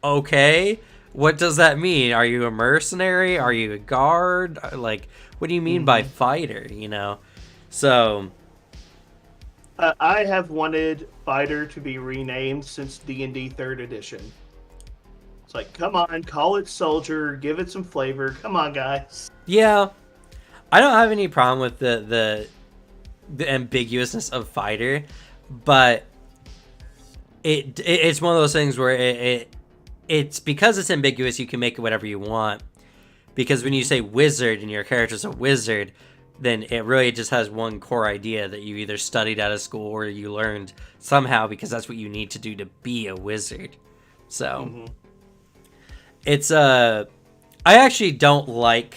okay, what does that mean? Are you a mercenary? Are you a guard? Like, what do you mean by fighter, So... I have wanted fighter to be renamed since D&D 3rd edition. It's like, come on, call it soldier, give it some flavor. Come on, guys. Yeah, I don't have any problem with the ambiguousness of fighter, but it's one of those things where it's because it's ambiguous, you can make it whatever you want. Because when you say wizard and your character's a wizard, then it really just has one core idea that you either studied out of school or you learned somehow, because that's what you need to do to be a wizard. So it's I actually don't like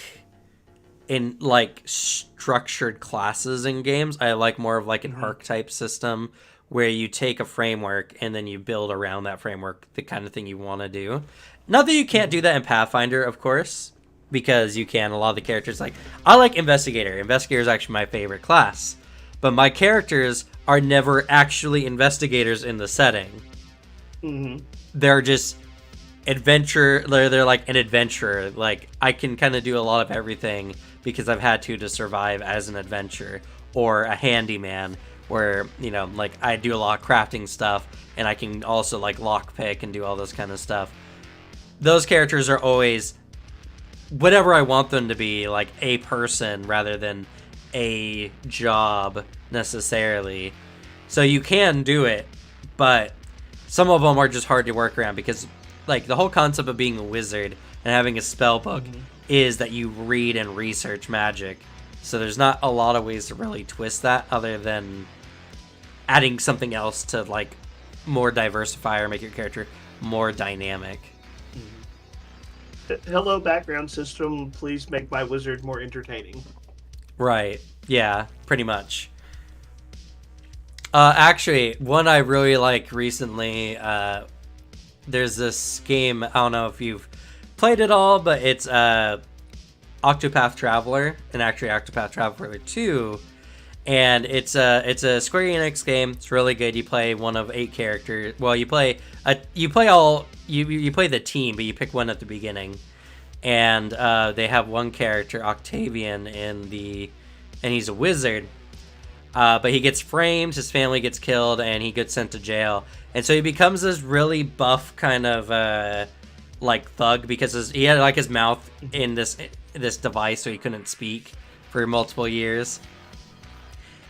in like structured classes in games. I like more of like an archetype system where you take a framework and then you build around that framework the kind of thing you want to do. Not that you can't do that in Pathfinder, of course, because you can. A lot of the characters, like, I like Investigator. Investigator is actually my favorite class. But my characters are never actually investigators in the setting. They're just they're like an adventurer. Like, I can kind of do a lot of everything because I've had to survive as an adventurer. Or a handyman, where, like, I do a lot of crafting stuff, and I can also, like, lockpick and do all this kind of stuff. Those characters are always whatever I want them to be, like a person rather than a job necessarily. So you can do it, but some of them are just hard to work around, because like the whole concept of being a wizard and having a spell book is that you read and research magic. So there's not a lot of ways to really twist that other than adding something else to like more diversify or make your character more dynamic. Hello, background system. Please make my wizard more entertaining. Right. Yeah, pretty much. Actually, one I really like recently, there's this game, I don't know if you've played it all, but it's Octopath Traveler, and actually Octopath Traveler 2. And it's a Square Enix game. It's really good. You play one of 8 characters. Well, you play the team, but you pick one at the beginning. And they have one character, Octavian, and he's a wizard. But he gets framed, his family gets killed, and he gets sent to jail. And so he becomes this really buff kind of like thug, because he had like his mouth in this device, so he couldn't speak for multiple years.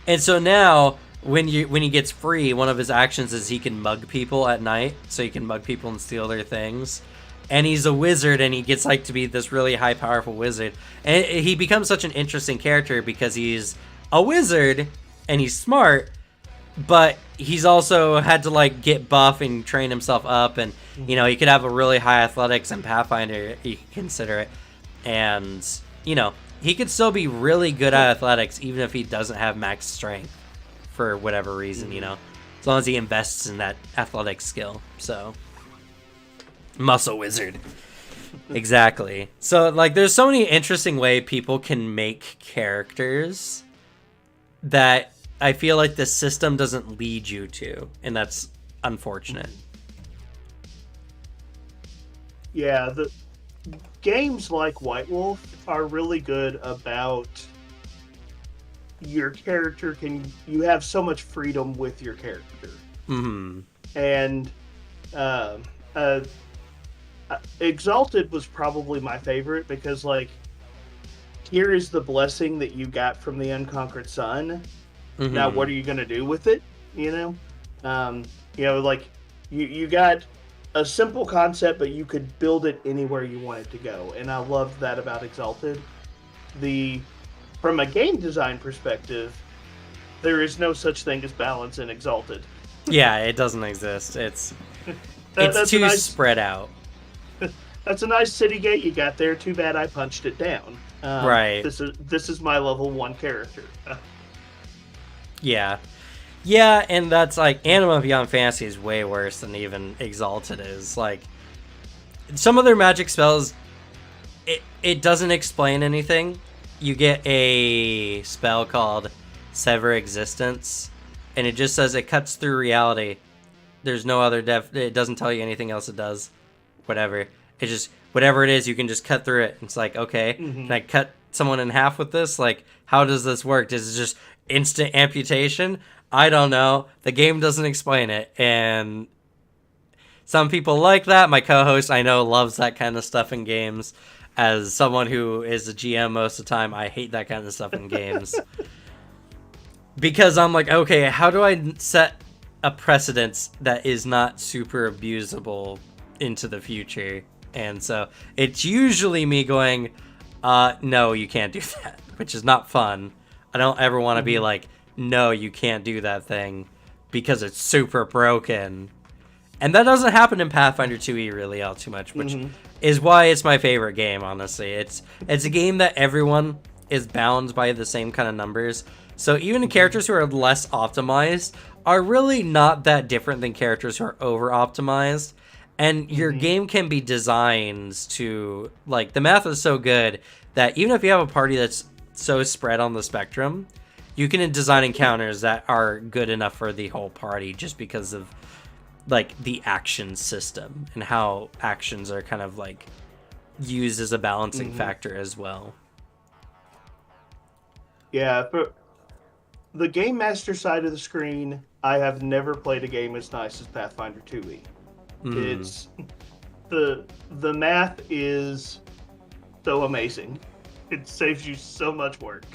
And so now, when he gets free, one of his actions is he can mug people at night. So he can mug people and steal their things. And he's a wizard, and he gets like to be this really high, powerful wizard. And he becomes such an interesting character because he's a wizard, and he's smart, but he's also had to like get buff and train himself up. And, you know, he could have a really high athletics and Pathfinder, you could consider it. And, you know, he could still be really good at athletics even if he doesn't have max strength for whatever reason, you know, as long as he invests in that athletic skill. So, muscle wizard. Exactly. So, like, there's so many interesting ways people can make characters that I feel like the system doesn't lead you to, and that's unfortunate. Yeah, the games like White Wolf are really good about your character. You have so much freedom with your character. Mm-hmm. And Exalted was probably my favorite because, like, here is the blessing that you got from the Unconquered Sun. Mm-hmm. Now, what are you going to do with it? You know, like, you got a simple concept, but you could build it anywhere you want it to go. And I love that about Exalted. From a game design perspective, there is no such thing as balance in Exalted. Yeah, it doesn't exist. It's too spread out. That's a nice city gate you got there. Too bad I punched it down. Right. This is my level 1 character. Yeah. Yeah, and that's like Anima Beyond Fantasy is way worse than even Exalted is. Like, some of their magic spells, it doesn't explain anything. You get a spell called Sever Existence, and it just says it cuts through reality. There's no other it doesn't tell you anything else it does. Whatever. It just, whatever it is, you can just cut through it. It's like, okay, Can I cut someone in half with this? Like, how does this work? Is it just instant amputation? I don't know. The game doesn't explain it. And some people like that. My co-host, I know, loves that kind of stuff in games. As someone who is a GM most of the time, I hate that kind of stuff in games. Because I'm like, okay, how do I set a precedence that is not super abusable into the future? And so it's usually me going, no, you can't do that, which is not fun. I don't ever want to be like, no, you can't do that thing because it's super broken. And that doesn't happen in Pathfinder 2e really all too much, which is why it's my favorite game, honestly. It's a game that everyone is bound by the same kind of numbers. So even the characters who are less optimized are really not that different than characters who are over-optimized. And your game can be designed to, like, the math is so good that even if you have a party that's so spread on the spectrum, you can design encounters that are good enough for the whole party just because of, like, the action system and how actions are kind of, like, used as a balancing factor as well. Yeah, but the Game Master side of the screen, I have never played a game as nice as Pathfinder 2e. It's the math is so amazing. It saves you so much work.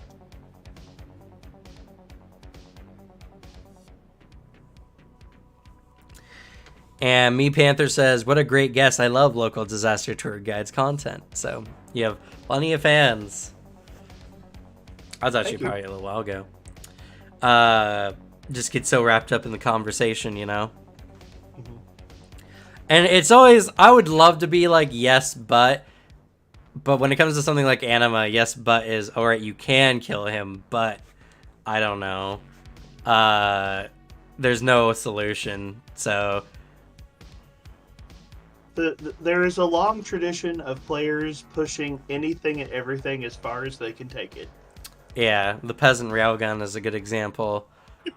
And Me Panther says, what a great guest. I love Local Disaster Tour Guides content. So you have plenty of fans. I was actually probably a little while ago. Just get so wrapped up in the conversation, you know? And it's always, I would love to be like, yes, but But when it comes to something like Anima, yes, but is all right. You can kill him, but I don't know. There's no solution. So There is a long tradition of players pushing anything and everything as far as they can take it. yeah, the peasant railgun is a good example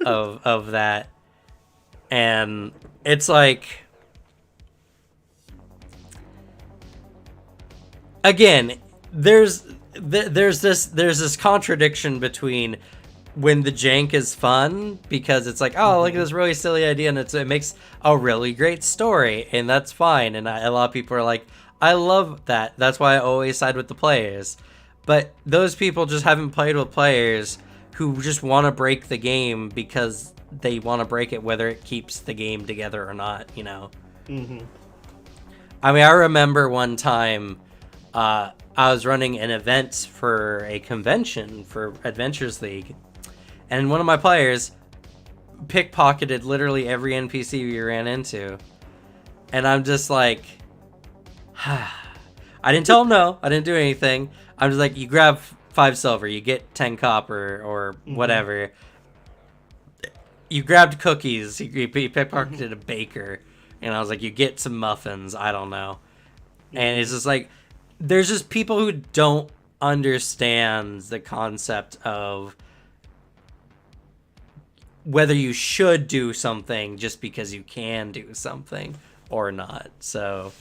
of that, and it's like, again, there's this contradiction between when the jank is fun because it's like, oh, look at this really silly idea, and it makes a really great story, and that's fine. And a lot of people are like, I love that. That's why I always side with the players. But those people just haven't played with players who just want to break the game because they want to break it, whether it keeps the game together or not. You know. Mm-hmm. I mean, I remember one time I was running an event for a convention for Adventures League, and one of my players pickpocketed literally every NPC we ran into. And I'm just like, I didn't tell him no. I didn't do anything. I'm just like, you grab 5 silver, you get 10 copper or whatever. You grabbed cookies, you pickpocketed a baker. And I was like, you get some muffins, I don't know. And it's just like, there's just people who don't understand the concept of whether you should do something just because you can do something or not. So,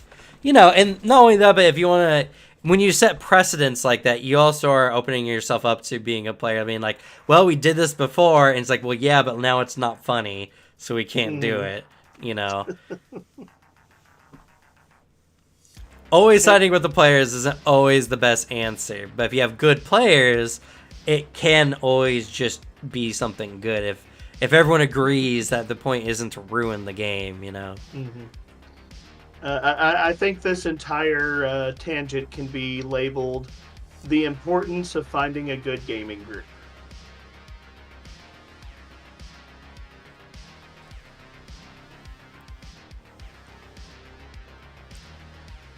you know, and not only that, but if you want to, when you set precedents like that, you also are opening yourself up to being a player. I mean, like, well, we did this before, and it's like, well, yeah, but now it's not funny, so we can't do it, you know. Always siding with the players isn't always the best answer, but if you have good players, it can always just be something good if everyone agrees that the point isn't to ruin the game, you know. I think this entire tangent can be labeled the importance of finding a good gaming group.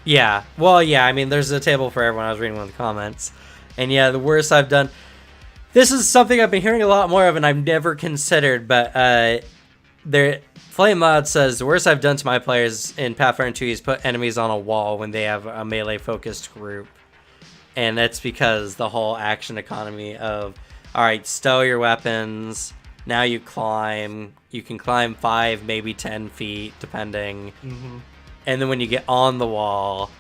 Yeah, well, yeah, I mean, there's a table for everyone. I was reading one of the comments. And yeah, the worst I've done. This is something I've been hearing a lot more of, and I've never considered, but Flame Loud says, the worst I've done to my players in Pathfinder 2 is put enemies on a wall when they have a melee-focused group. And that's because the whole action economy of, alright, stow your weapons, now you climb, you can climb 5, maybe 10 feet, depending. And then when you get on the wall,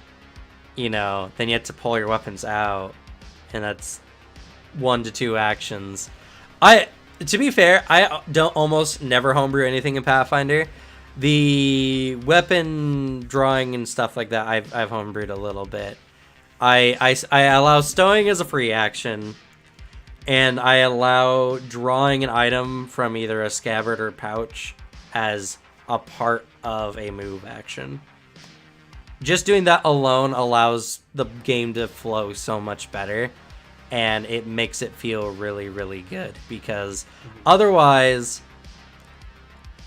you know, then you have to pull your weapons out, and that's 1 to 2 actions. To be fair, I don't almost never homebrew anything in Pathfinder. The weapon drawing and stuff like that, I've homebrewed a little bit. I allow stowing as a free action, and I allow drawing an item from either a scabbard or pouch as a part of a move action. Just doing that alone allows the game to flow so much better, and it makes it feel really, really good, because otherwise,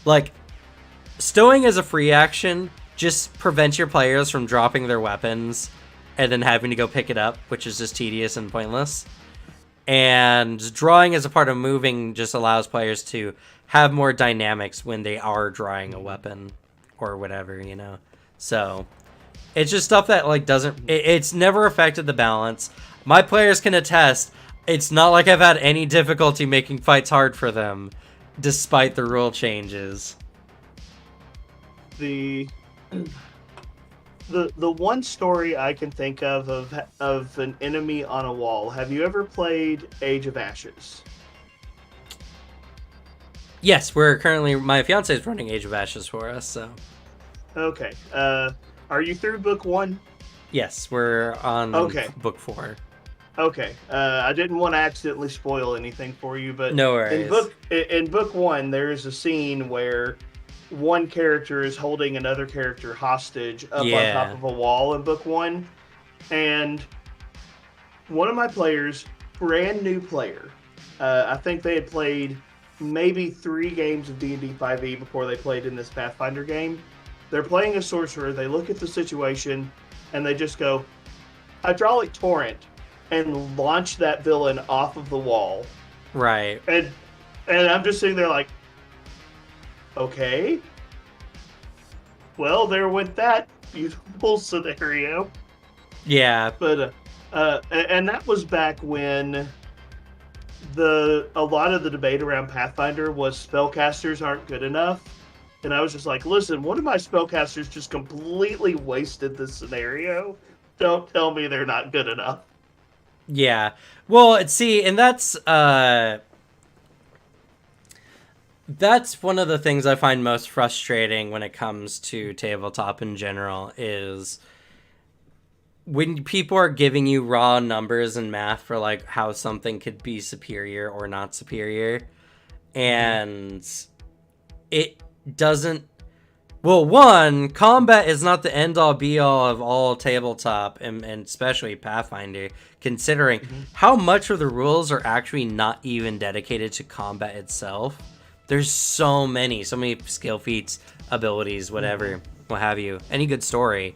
like, stowing as a free action just prevents your players from dropping their weapons and then having to go pick it up, which is just tedious and pointless. And drawing as a part of moving just allows players to have more dynamics when they are drawing a weapon or whatever, you know. So it's just stuff that, like, it's never affected the balance. My players can attest, it's not like I've had any difficulty making fights hard for them, despite the rule changes. The one story I can think of an enemy on a wall. Have you ever played Age of Ashes? Yes, my fiance is running Age of Ashes for us, so. Okay. Are you through book 1? Yes, we're on book 4. Okay. I didn't want to accidentally spoil anything for you, but no worries. In book 1, there is a scene where one character is holding another character hostage up on top of a wall in book 1, and one of my players, brand new player, I think they had played maybe 3 games of D&D 5e before they played in this Pathfinder game. They're playing a sorcerer, they look at the situation, and they just go, hydraulic torrent and launch that villain off of the wall. Right. And I'm just sitting there like, okay, well, there went that beautiful scenario. Yeah. But and that was back when a lot of the debate around Pathfinder was spellcasters aren't good enough. And I was just like, listen, one of my spellcasters just completely wasted this scenario. Don't tell me they're not good enough. Yeah. Well, see, and that's one of the things I find most frustrating when it comes to tabletop in general is when people are giving you raw numbers and math for like how something could be superior or not superior, and it doesn't. Well, one, combat is not the end-all be-all of all tabletop, and especially Pathfinder, considering how much of the rules are actually not even dedicated to combat itself. There's so many skill feats, abilities, whatever, what have you. Any good story.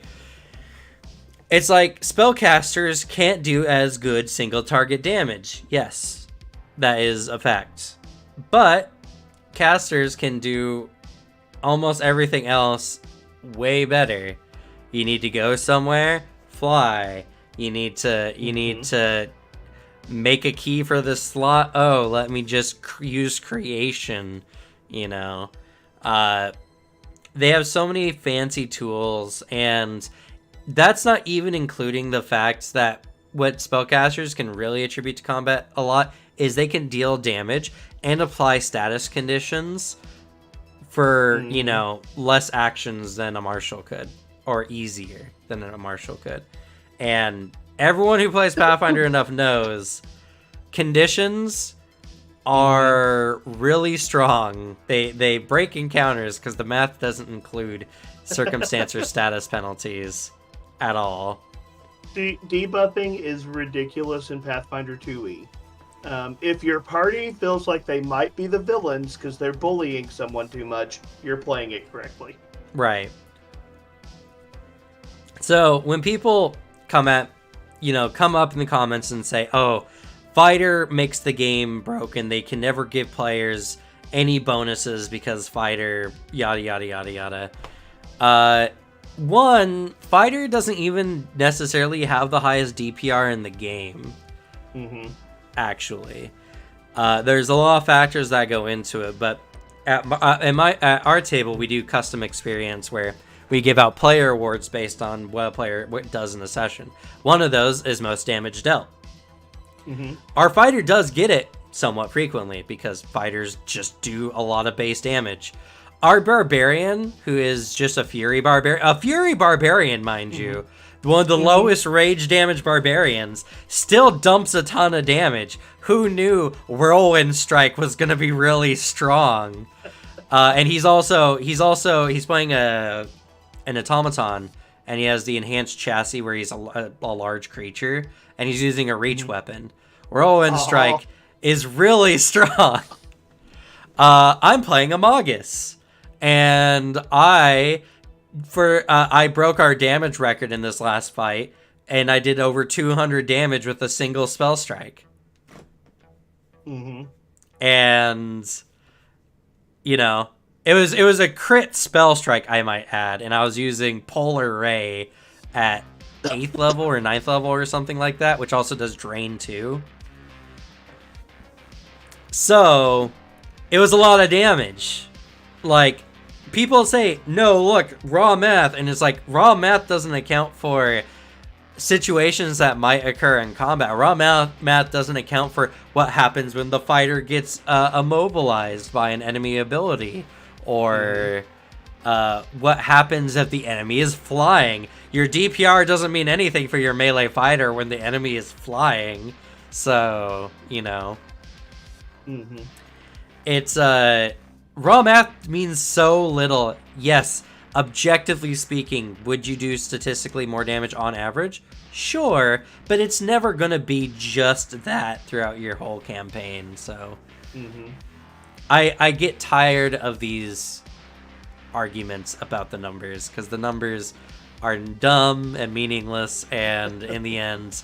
It's like spellcasters can't do as good single-target damage. Yes, that is a fact. But casters can do almost everything else way better. You need to go somewhere, fly. You need to make a key for the slot. Oh, let me just use creation, you know. They have so many fancy tools, and that's not even including the fact that what spellcasters can really attribute to combat a lot is they can deal damage and apply status conditions for, you know, less actions than a marshal could, or easier than a marshal could. And everyone who plays Pathfinder enough knows conditions are really strong. They break encounters because the math doesn't include circumstance or status penalties at all. Debuffing is ridiculous in Pathfinder 2e. If your party feels like they might be the villains because they're bullying someone too much, you're playing it correctly. Right. So when people come up in the comments and say, oh, Fighter makes the game broken, they can never give players any bonuses because Fighter yada yada yada yada. One, Fighter doesn't even necessarily have the highest DPR in the game. Actually, there's a lot of factors that go into it, but at our table we do custom experience where we give out player awards based on what a player does in a session. One of those is most damage dealt. Our fighter does get it somewhat frequently because fighters just do a lot of base damage. Our barbarian, who is just a fury barbarian, mind you, one of the lowest rage damage barbarians, still dumps a ton of damage. Who knew Whirlwind Strike was going to be really strong? And he's playing an automaton, and he has the enhanced chassis where he's a large creature, and he's using a reach weapon. Whirlwind Strike is really strong. I'm playing a Magus, and I broke our damage record in this last fight, and I did over 200 damage with a single spell strike. And, you know, it was a crit spell strike, I might add, and I was using Polar Ray at 8th level or 9th level or something like that, which also does Drain too. So, it was a lot of damage. Like, people say, no, look, raw math, and it's like, raw math doesn't account for situations that might occur in combat. Raw math doesn't account for what happens when the fighter gets immobilized by an enemy ability, or what happens if the enemy is flying. Your DPR doesn't mean anything for your melee fighter when the enemy is flying. So, you know. It's, raw math means so little. Yes, objectively speaking, would you do statistically more damage on average? Sure, but it's never gonna be just that throughout your whole campaign, so. I get tired of these arguments about the numbers, because the numbers are dumb and meaningless, and in the end,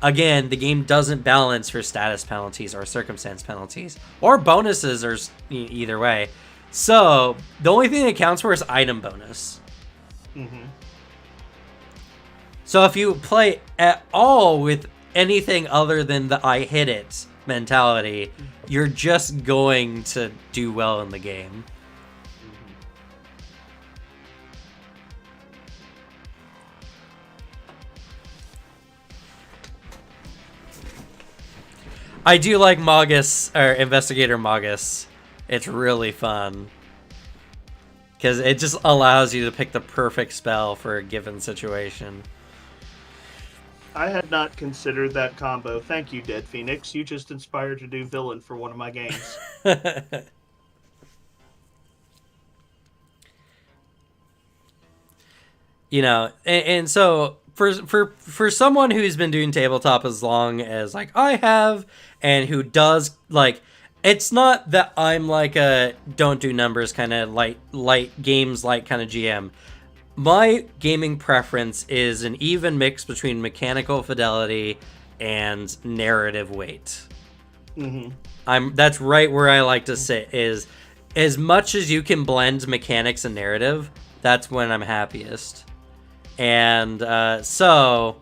again, the game doesn't balance for status penalties or circumstance penalties or bonuses, or either way. So the only thing that counts for is item bonus. Mm-hmm. So if you play at all with anything other than the I hit it mentality, you're just going to do well in the game. I do like Magus, or Investigator Magus. It's really fun. Because it just allows you to pick the perfect spell for a given situation. I had not considered that combo. Thank you, Dead Phoenix. You just inspired to do villain for one of my games. You know, and so for someone who's been doing tabletop as long as like I have, and who does like, it's not that I'm like a don't do numbers kind of light games light kind of GM. My gaming preference is an even mix between mechanical fidelity and narrative weight. Mm-hmm. That's right where I like to sit, is as much as you can blend mechanics and narrative, that's when I'm happiest. And so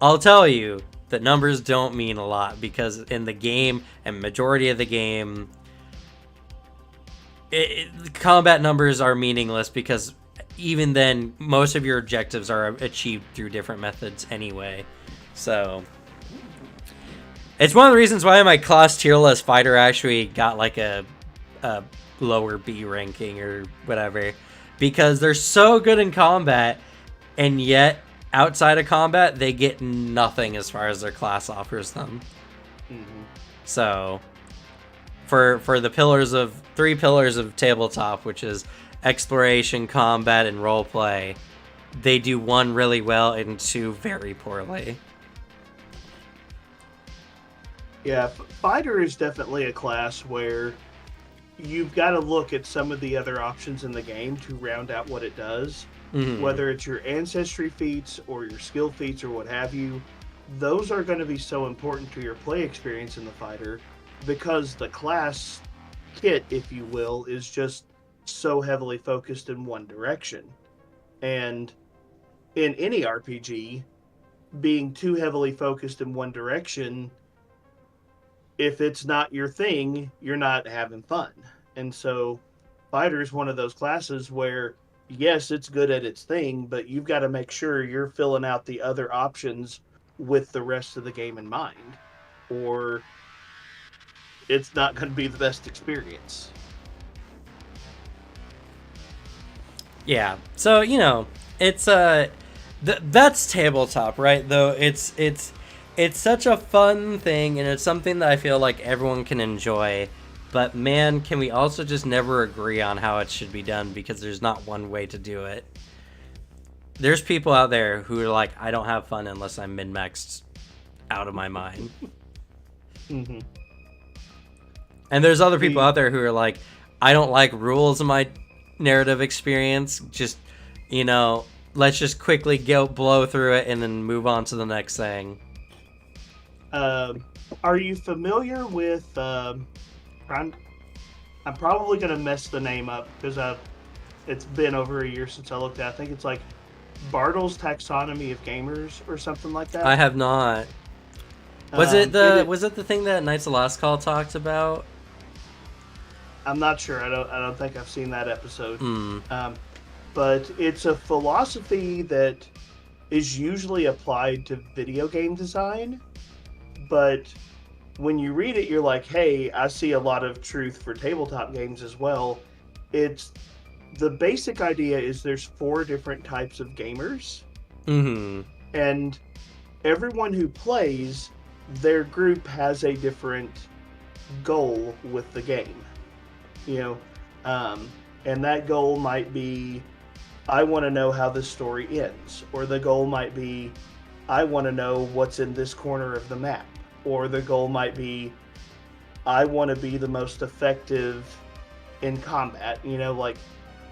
I'll tell you that numbers don't mean a lot, because in the game, and majority of the game, combat numbers are meaningless, because even then, most of your objectives are achieved through different methods anyway. So it's one of the reasons why my class tierless fighter actually got like a lower B ranking or whatever, because they're so good in combat, and yet outside of combat they get nothing as far as their class offers them. Mm-hmm. So for the three pillars of tabletop, which is exploration, combat, and roleplay, they do one really well and two very poorly. Yeah, fighter is definitely a class where you've got to look at some of the other options in the game to round out what it does. Mm-hmm. Whether it's your ancestry feats or your skill feats or what have you, those are going to be so important to your play experience in the fighter, because the class kit, if you will, is just so heavily focused in one direction. And in any RPG, being too heavily focused in one direction, if it's not your thing, you're not having fun. And so fighter is one of those classes where, yes, it's good at its thing, but you've got to make sure you're filling out the other options with the rest of the game in mind, or it's not going to be the best experience. Yeah. So, you know, it's that's tabletop, right? Though it's such a fun thing, and it's something that I feel like everyone can enjoy. But man, can we also just never agree on how it should be done, because there's not one way to do it. There's people out there who are like, I don't have fun unless I'm min-maxed out of my mind. Mm-hmm. And there's other people out there who are like, I don't like rules in my narrative experience. Just, you know, let's just quickly blow through it and then move on to the next thing. Are you familiar with... I'm probably going to mess the name up, because it's been over a year since I looked at it. I think it's like Bartle's Taxonomy of Gamers or something like that. I have not. Was it the thing that Knights of Last Call talked about? I'm not sure. I don't think I've seen that episode. But it's a philosophy that is usually applied to video game design. But when you read it, you're like, hey, I see a lot of truth for tabletop games as well. It's the basic idea is there's 4 different types of gamers. Mm-hmm. And everyone who plays, their group has a different goal with the game. You know, and that goal might be, I want to know how this story ends. Or the goal might be, I want to know what's in this corner of the map. Or the goal might be, I want to be the most effective in combat. You know, like,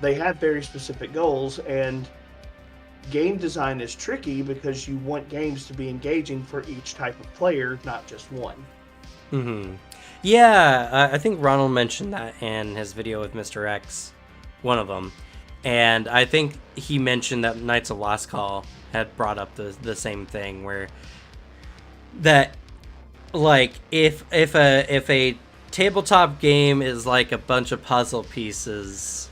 they have very specific goals, and game design is tricky because you want games to be engaging for each type of player, not just one. Mm-hmm. Yeah, I think Ronald mentioned that in his video with Mr. X, one of them. And I think he mentioned that Knights of Last Call had brought up the same thing, where that, like, if a tabletop game is like a bunch of puzzle pieces,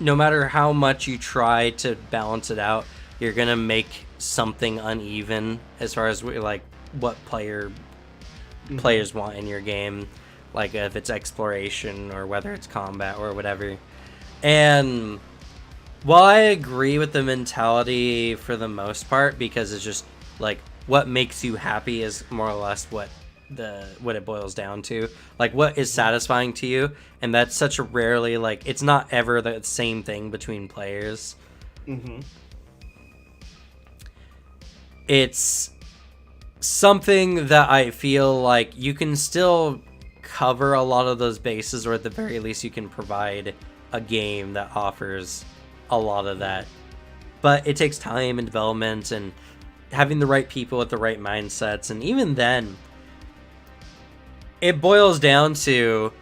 no matter how much you try to balance it out, you're gonna make something uneven as far as like what players want in your game, like if it's exploration or whether it's combat or whatever. And while I agree with the mentality for the most part, because it's just like what makes you happy is more or less what it boils down to, like what is satisfying to you, and that's such a rarely, like, it's not ever the same thing between players. Mm-hmm. It's something that I feel like you can still cover a lot of those bases, or at the very least you can provide a game that offers a lot of that, but it takes time and development and having the right people with the right mindsets. And even then, it boils down to,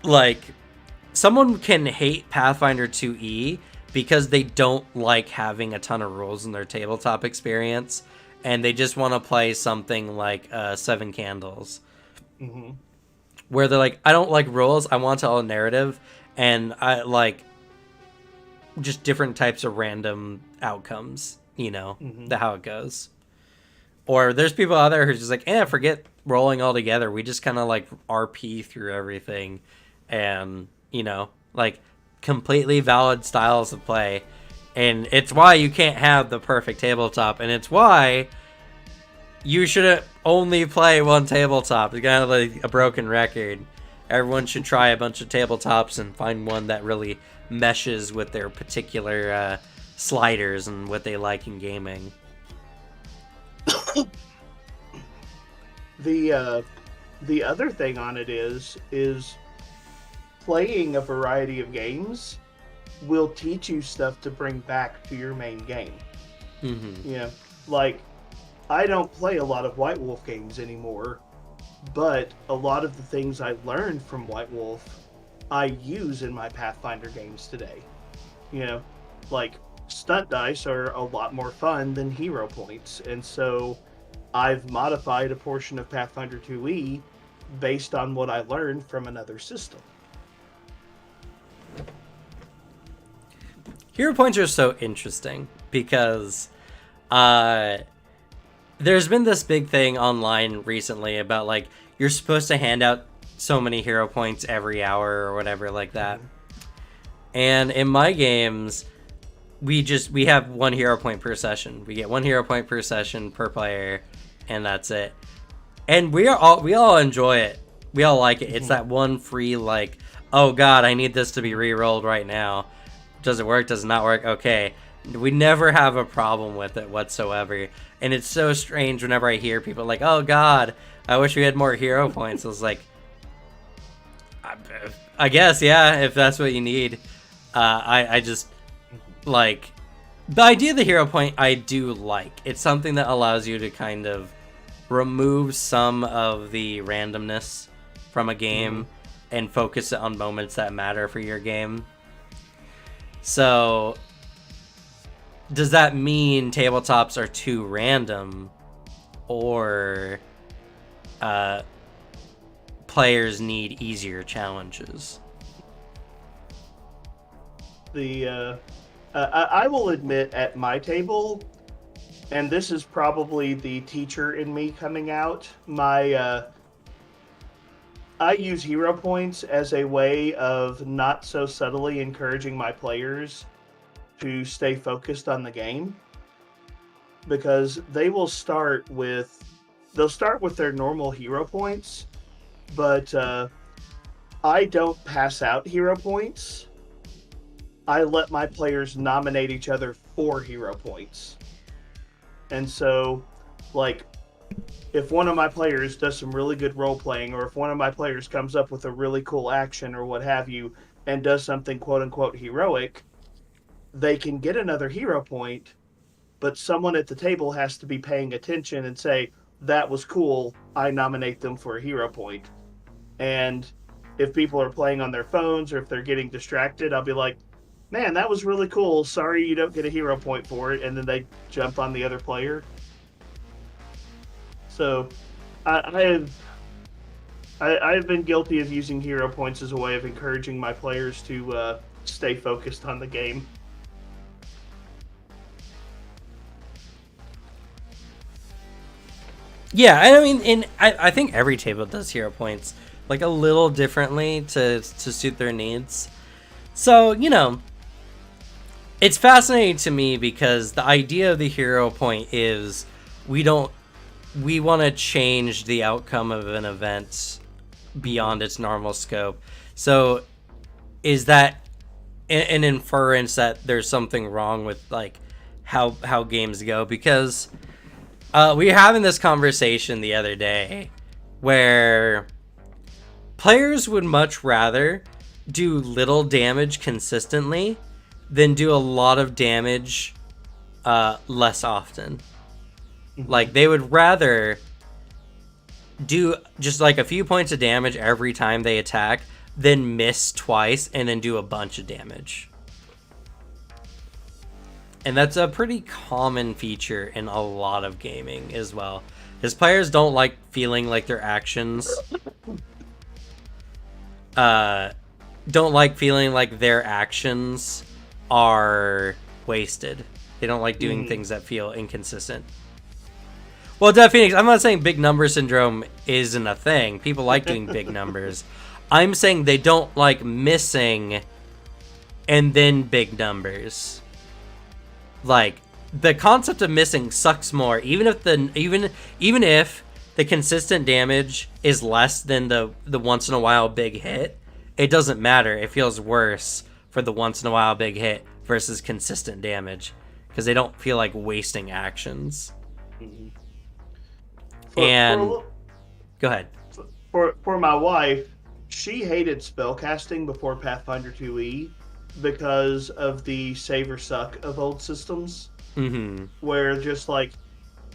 like, someone can hate Pathfinder 2E because they don't like having a ton of rules in their tabletop experience, and they just want to play something like Seven Candles, Mm-hmm. where they're like, I don't like rules, I want to tell a narrative, and I like just different types of random outcomes, the how it goes. Or there's people out there who's just like, forget rolling altogether. We just kind of like RP through everything, and like completely valid styles of play. And it's why you can't have the perfect tabletop, and it's why you shouldn't only play one tabletop. It's kind of like a broken record. Everyone should try a bunch of tabletops and find one that really meshes with their particular sliders and what they like in gaming. The other thing on it is playing a variety of games will teach you stuff to bring back to your main game. Mm-hmm. Like, I don't play a lot of White Wolf games anymore, but a lot of the things I learned from White Wolf I use in my Pathfinder games today. Like, stunt dice are a lot more fun than hero points, and so I've modified a portion of Pathfinder 2E based on what I learned from another system. Hero points are so interesting because there's been this big thing online recently about, like, you're supposed to hand out so many hero points every hour or whatever like that. And in my games, we have 1 hero point per session. We get 1 hero point per session per player, and that's it. And we all enjoy it. We all like it. It's that one free, like, oh god, I need this to be re-rolled right now. Does it work? Does it not work? Okay. We never have a problem with it whatsoever. And it's so strange whenever I hear people like, oh god, I wish we had more hero points. I was like, I guess, yeah, if that's what you need. I just, like, the idea of the hero point I do like. It's something that allows you to kind of remove some of the randomness from a game and focus it on moments that matter for your game. So, does that mean tabletops are too random, or players need easier challenges? I will admit, at my table, and this is probably the teacher in me coming out, I use hero points as a way of not so subtly encouraging my players to stay focused on the game, because they'll start with their normal hero points, but I don't pass out hero points. I let my players nominate each other for hero points. And so, like, if one of my players does some really good role playing, or if one of my players comes up with a really cool action or what have you, and does something quote unquote heroic, they can get another hero point, but someone at the table has to be paying attention and say, that was cool, I nominate them for a hero point. And if people are playing on their phones or if they're getting distracted, I'll be like, man, that was really cool. Sorry you don't get a hero point for it. And then they jump on the other player. So I've been guilty of using hero points as a way of encouraging my players to stay focused on the game. Yeah, I mean, I think every table does hero points like a little differently to suit their needs. So, you know, it's fascinating to me because the idea of the hero point is we want to change the outcome of an event beyond its normal scope. So is that an inference that there's something wrong with like how games go? Because we were having this conversation the other day where players would much rather do little damage consistently than do a lot of damage less often. Like, they would rather do just like a few points of damage every time they attack than miss twice and then do a bunch of damage. And that's a pretty common feature in a lot of gaming as well. Because players don't like feeling like their actions are wasted. They don't like doing things that feel inconsistent. Well, Dev Phoenix, I'm not saying big number syndrome isn't a thing. People like doing big numbers. I'm saying they don't like missing and then big numbers. Like, the concept of missing sucks more. Even if the consistent damage is less than the once in a while big hit, it doesn't matter. It feels worse for the once in a while big hit versus consistent damage because they don't feel like wasting actions. Go ahead. For my wife, she hated spellcasting before Pathfinder 2e because of the save or suck of old systems. Where just like,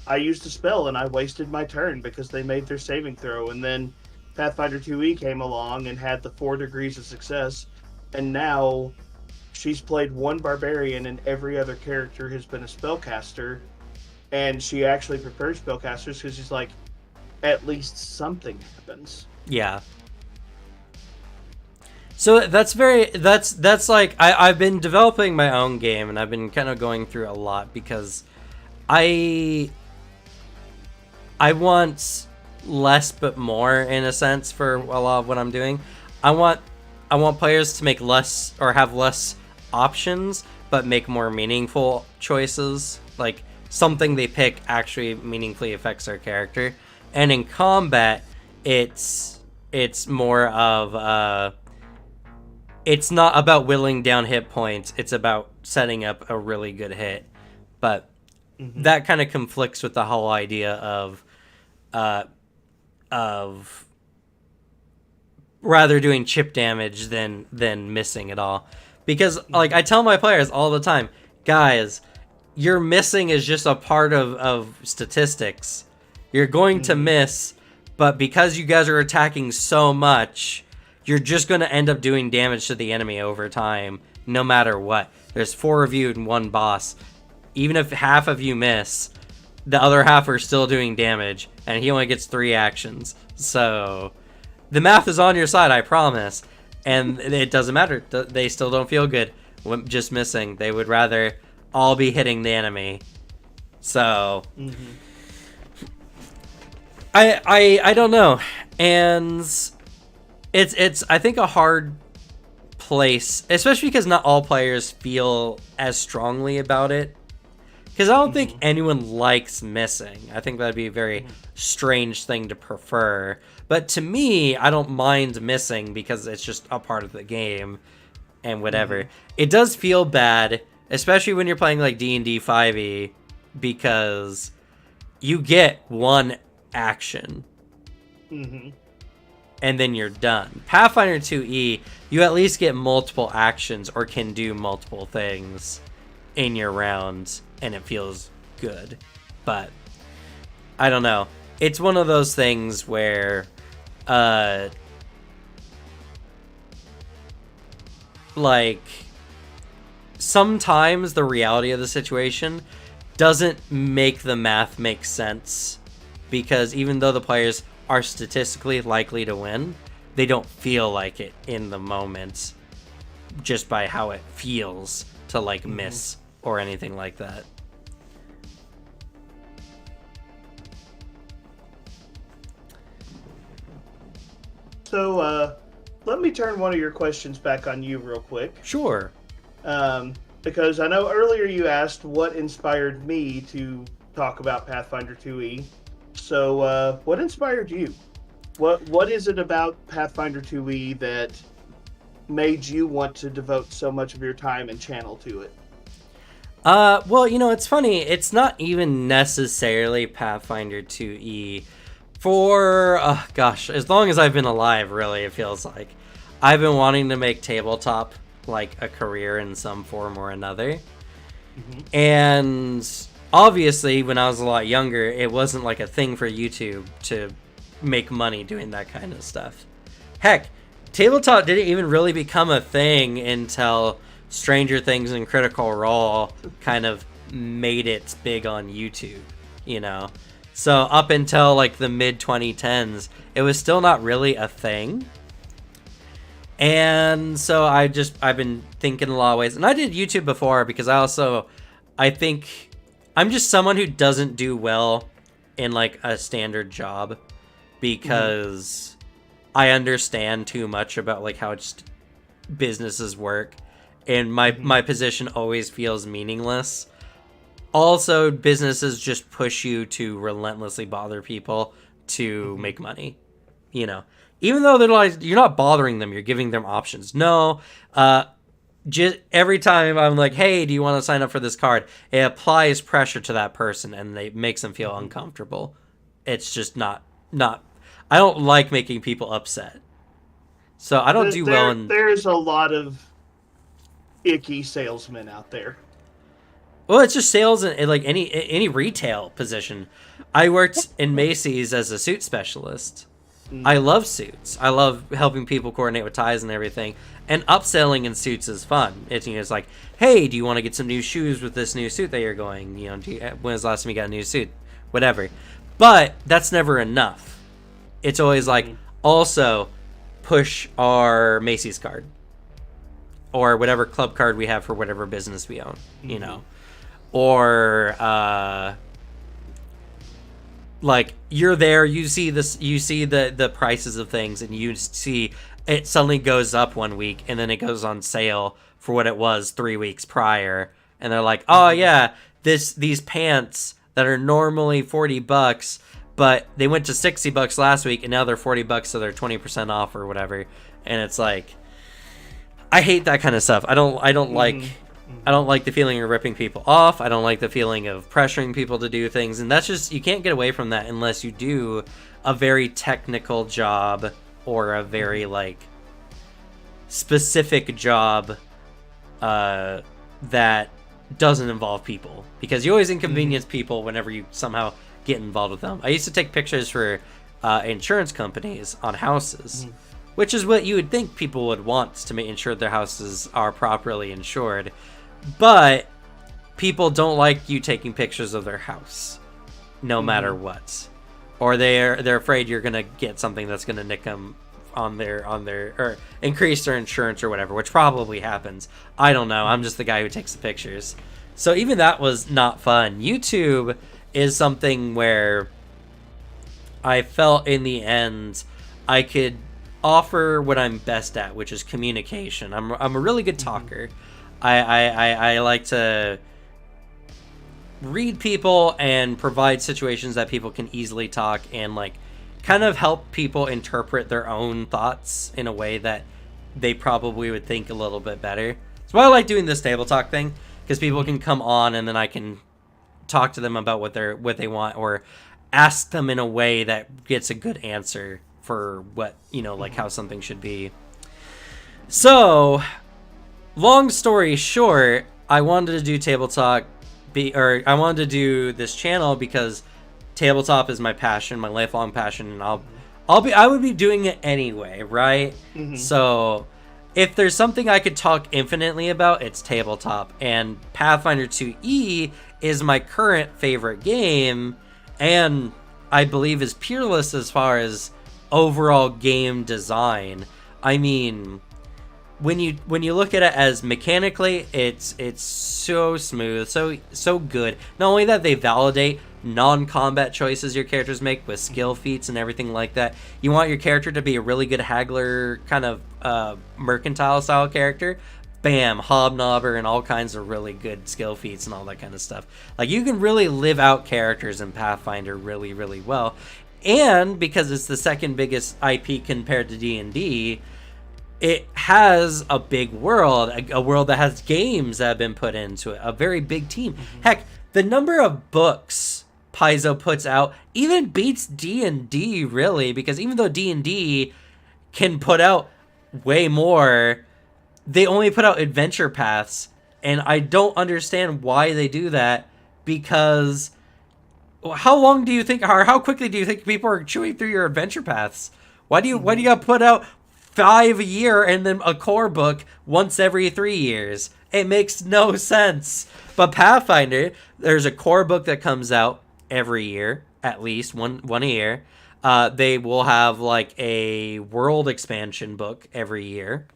I used a spell and I wasted my turn because they made their saving throw, and then Pathfinder 2e came along and had the 4 degrees of success, and now she's played one barbarian and every other character has been a spellcaster, and she actually prefers spellcasters because she's like, at least something happens. Yeah. So that's like, I've been developing my own game and I've been kind of going through a lot because I want less but more in a sense for a lot of what I'm doing. I want players to make less or have less options but make more meaningful choices. Like, something they pick actually meaningfully affects their character. And in combat, it's more of it's not about whittling down hit points. It's about setting up a really good hit. But that kind of conflicts with the whole idea of rather doing chip damage than missing it all. Because, like, I tell my players all the time, guys, your missing is just a part of statistics. You're going to miss, but because you guys are attacking so much, you're just going to end up doing damage to the enemy over time, no matter what. There's 4 of you and 1 boss. Even if half of you miss, the other half are still doing damage, and he only gets 3 actions. So, the math is on your side, I promise. And it doesn't matter. They still don't feel good just missing. They would rather all be hitting the enemy. So... I don't know, and it's I think a hard place, especially because not all players feel as strongly about it. Because I don't think anyone likes missing. I think that'd be a very strange thing to prefer. But to me, I don't mind missing because it's just a part of the game and whatever. It does feel bad, especially when you're playing like D&D 5e, because you get one action and then you're done. Pathfinder 2e, you at least get multiple actions or can do multiple things, in your round and it feels good. But I don't know. It's one of those things where like sometimes the reality of the situation doesn't make the math make sense, because even though the players are statistically likely to win, they don't feel like it in the moment just by how it feels to like miss or anything like that. So let me turn one of your questions back on you real quick. Sure. Because I know earlier you asked what inspired me to talk about Pathfinder 2e. So what inspired you? What is it about Pathfinder 2e that made you want to devote so much of your time and channel to it? Well, it's funny. It's not even necessarily Pathfinder 2e. For, as long as I've been alive, really, it feels like. I've been wanting to make tabletop, like, a career in some form or another. And obviously, when I was a lot younger, it wasn't, like, a thing for YouTube to make money doing that kind of stuff. Heck, tabletop didn't even really become a thing until Stranger Things and Critical Role kind of made it big on YouTube, So up until like the mid 2010s, it was still not really a thing. And so I've been thinking a lot of ways. And I did YouTube before because I think I'm just someone who doesn't do well in like a standard job, because I understand too much about like how businesses work, and my position always feels meaningless. Also, businesses just push you to relentlessly bother people to make money, Even though they're like, you're not bothering them, you're giving them options. No, just every time I'm like, hey, do you want to sign up for this card? It applies pressure to that person, and it makes them feel uncomfortable. It's just not. I don't like making people upset, so I don't do well in. There's a lot of icky salesmen out there. Well, it's just sales and like any retail position. I worked in Macy's as a suit specialist. I love suits. I love helping people coordinate with ties and everything. And upselling in suits is fun. It's like, hey, do you want to get some new shoes with this new suit that you're going? When was the last time you got a new suit? Whatever. But that's never enough. It's always like, also push our Macy's card or whatever club card we have for whatever business we own, Or like you're there, you see the prices of things, and you see it suddenly goes up one week, and then it goes on sale for what it was 3 weeks prior, and they're like, oh yeah, these pants that are normally $40, but they went to $60 last week, and now they're $40, so they're 20% off or whatever. And it's like, I hate that kind of stuff. I don't like the feeling of ripping people off. I don't like the feeling of pressuring people to do things. And that's just, you can't get away from that unless you do a very technical job or a very like specific job that doesn't involve people, because you always inconvenience people whenever you somehow get involved with them. I used to take pictures for insurance companies on houses, which is what you would think people would want to make ensure their houses are properly insured. But people don't like you taking pictures of their house, no matter what, or they're afraid you're gonna get something that's gonna nick them on their or increase their insurance or whatever, which probably happens. I don't know. I'm just the guy who takes the pictures. So even that was not fun. YouTube is something where I felt in the end I could offer what I'm best at, which is communication. I'm a really good talker. I like to read people and provide situations that people can easily talk and like kind of help people interpret their own thoughts in a way that they probably would think a little bit better. That's why I like doing this table talk thing, because people can come on and then I can talk to them about what they want, or ask them in a way that gets a good answer for what, like how something should be. So, long story short, I wanted to do tabletop, I wanted to do this channel because tabletop is my passion, my lifelong passion, and I would be doing it anyway, right? Mm-hmm. So if there's something I could talk infinitely about, it's tabletop. And Pathfinder 2E is my current favorite game, and I believe is peerless as far as overall game design. I mean, when you look at it as mechanically, it's so smooth, so good. Not only that, they validate non-combat choices your characters make with skill feats and everything like that. You want your character to be a really good haggler, kind of mercantile style character. Bam, hobnobber, and all kinds of really good skill feats and all that kind of stuff. Like, you can really live out characters in Pathfinder really, really well. And because it's the second biggest IP compared to D&D, it has a big world, a world that has games that have been put into it, a very big team. Heck, the number of books Paizo puts out even beats D&D, really, because even though D&D can put out way more, they only put out adventure paths, and I don't understand why they do that, because how long do you think, or how quickly do you think people are chewing through your adventure paths? Why do you gotta put out 5 a year and then a core book once every 3 years? It makes no sense. But Pathfinder, there's a core book that comes out every year, at least one a year. They will have like a world expansion book every year.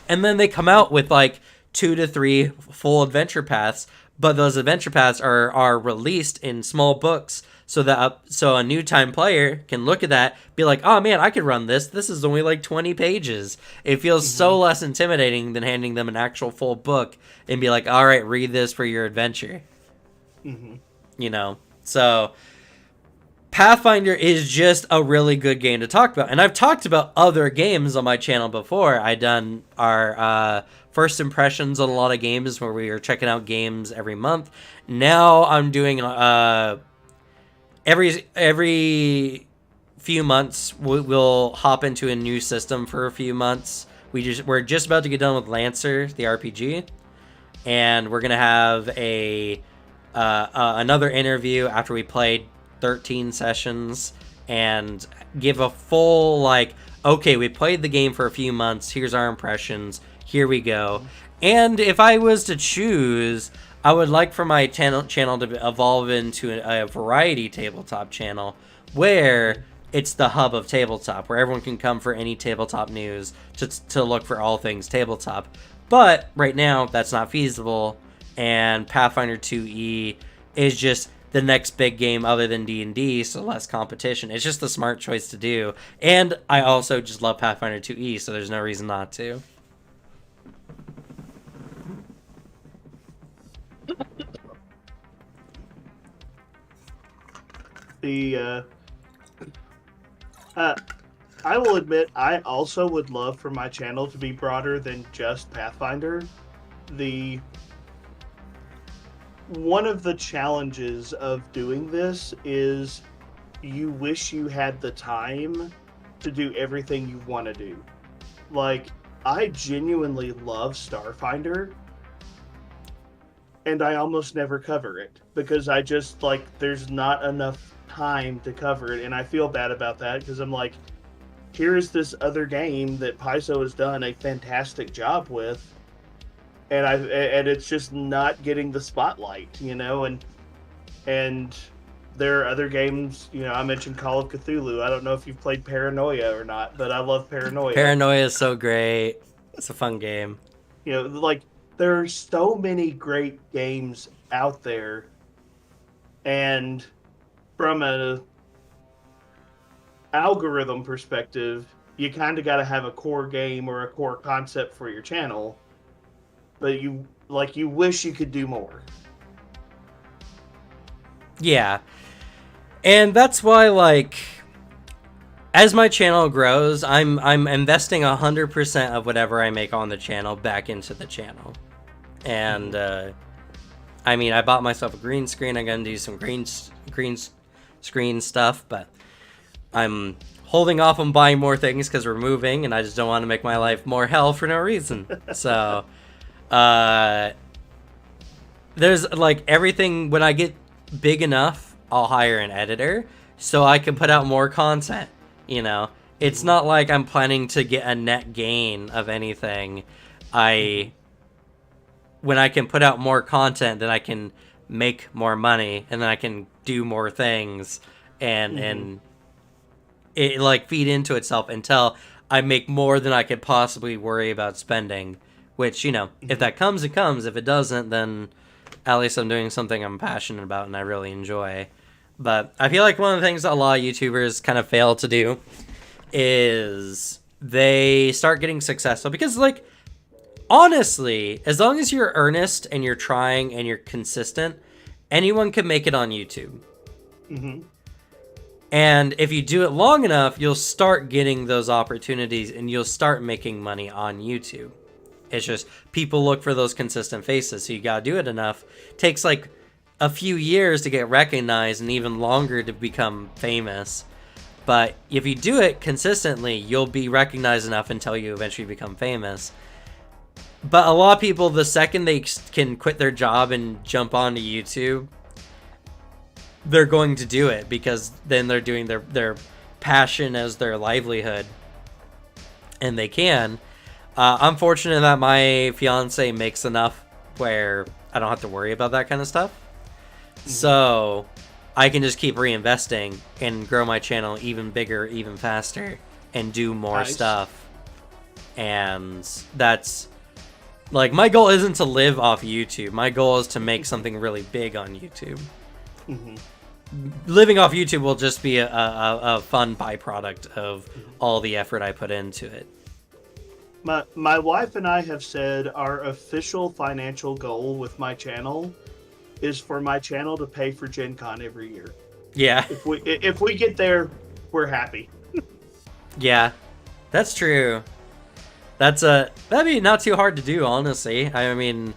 And then they come out with like 2 to 3 full adventure paths, but those adventure paths are released in small books so that a new time player can look at that, be like, oh man, I could run this. This is only like 20 pages. It feels so less intimidating than handing them an actual full book and be like, all right, read this for your adventure. You know, so Pathfinder is just a really good game to talk about. And I've talked about other games on my channel before. I've done our first impressions on a lot of games where we are checking out games every month. Now I'm doing every few months we'll hop into a new system for a few months. We're just about to get done with Lancer, the RPG, and we're gonna have another interview after we played 13 sessions and give a full, like, okay, we played the game for a few months, here's our impressions, here we go. And if I was to choose, I would like for my channel to evolve into a variety tabletop channel where it's the hub of tabletop, where everyone can come for any tabletop news to look for all things tabletop. But right now, that's not feasible, and Pathfinder 2E is just the next big game other than D&D, so less competition. It's just the smart choice to do. And I also just love Pathfinder 2E, so there's no reason not to. I will admit, I also would love for my channel to be broader than just Pathfinder. One of the challenges of doing this is you wish you had the time to do everything you want to do. Like, I genuinely love Starfinder, and I almost never cover it because I just, like, there's not enough time to cover it, and I feel bad about that because I'm like, here's this other game that Paizo has done a fantastic job with, and it's just not getting the spotlight, you know, and there are other games, you know, I mentioned Call of Cthulhu. I don't know if you've played Paranoia or not, but I love Paranoia. Paranoia is so great. It's a fun game. You know, like, there are so many great games out there, and from a algorithm perspective, you kind of got to have a core game or a core concept for your channel, but you wish you could do more. Yeah. And that's why, like, as my channel grows, I'm investing 100% of whatever I make on the channel back into the channel. And I mean, I bought myself a green screen. I'm gonna do some green screen stuff, but I'm holding off on buying more things because we're moving, and I just don't want to make my life more hell for no reason. So Uh, there's like everything. When I get big enough, I'll hire an editor so I can put out more content. You know, it's not like I'm planning to get a net gain of anything. When I can put out more content, then I can make more money, and then I can do more things, and it like feed into itself until I make more than I could possibly worry about spending. Which, you know, if that comes, it comes. If it doesn't, then at least I'm doing something I'm passionate about and I really enjoy. But I feel like one of the things that a lot of YouTubers kind of fail to do is they start getting successful because, like, honestly, as long as you're earnest and you're trying and you're consistent, anyone can make it on YouTube. And if you do it long enough, you'll start getting those opportunities and you'll start making money on YouTube. It's just people look for those consistent faces, so you gotta do it enough. It takes like a few years to get recognized and even longer to become famous. But if you do it consistently, you'll be recognized enough until you eventually become famous. But a lot of people, the second they can quit their job and jump onto YouTube, they're going to do it because then they're doing their passion as their livelihood. And they can. I'm fortunate that my fiance makes enough where I don't have to worry about that kind of stuff. So I can just keep reinvesting and grow my channel even bigger, even faster, and do more stuff. And that's like, my goal isn't to live off YouTube. My goal is to make something really big on YouTube. Living off YouTube will just be a fun byproduct of all the effort I put into it. My wife and I have said our official financial goal with my channel is for my channel to pay for Gen Con every year. Yeah. If we get there, we're happy. Yeah, that's true. That'd be not too hard to do, honestly. I mean,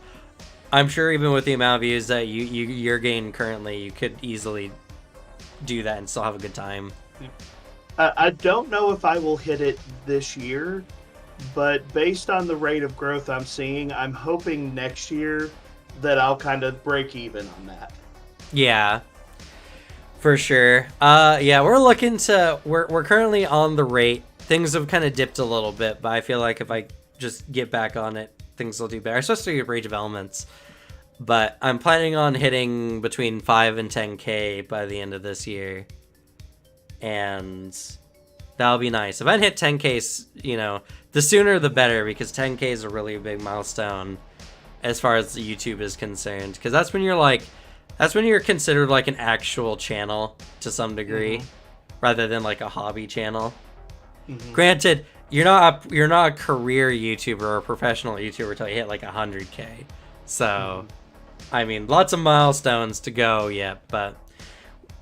I'm sure even with the amount of views that you're getting currently, you could easily do that and still have a good time. I don't know if I will hit it this year, but based on the rate of growth I'm seeing, I'm hoping next year that I'll kind of break even on that. Yeah, for sure. Yeah, we're currently on the rate. Things have kind of dipped a little bit, but I feel like if I just get back on it, things will do better, especially with Rage of Elements. But I'm planning on hitting between 5 and 10K by the end of this year. And that'll be nice. If I hit 10K, you know, the sooner the better, because 10K is a really big milestone as far as YouTube is concerned. Because that's when you're considered like an actual channel to some degree, rather than like a hobby channel. Granted, you're not a career YouTuber or a professional YouTuber until you hit like 100K. So, I mean, lots of milestones to go yet, but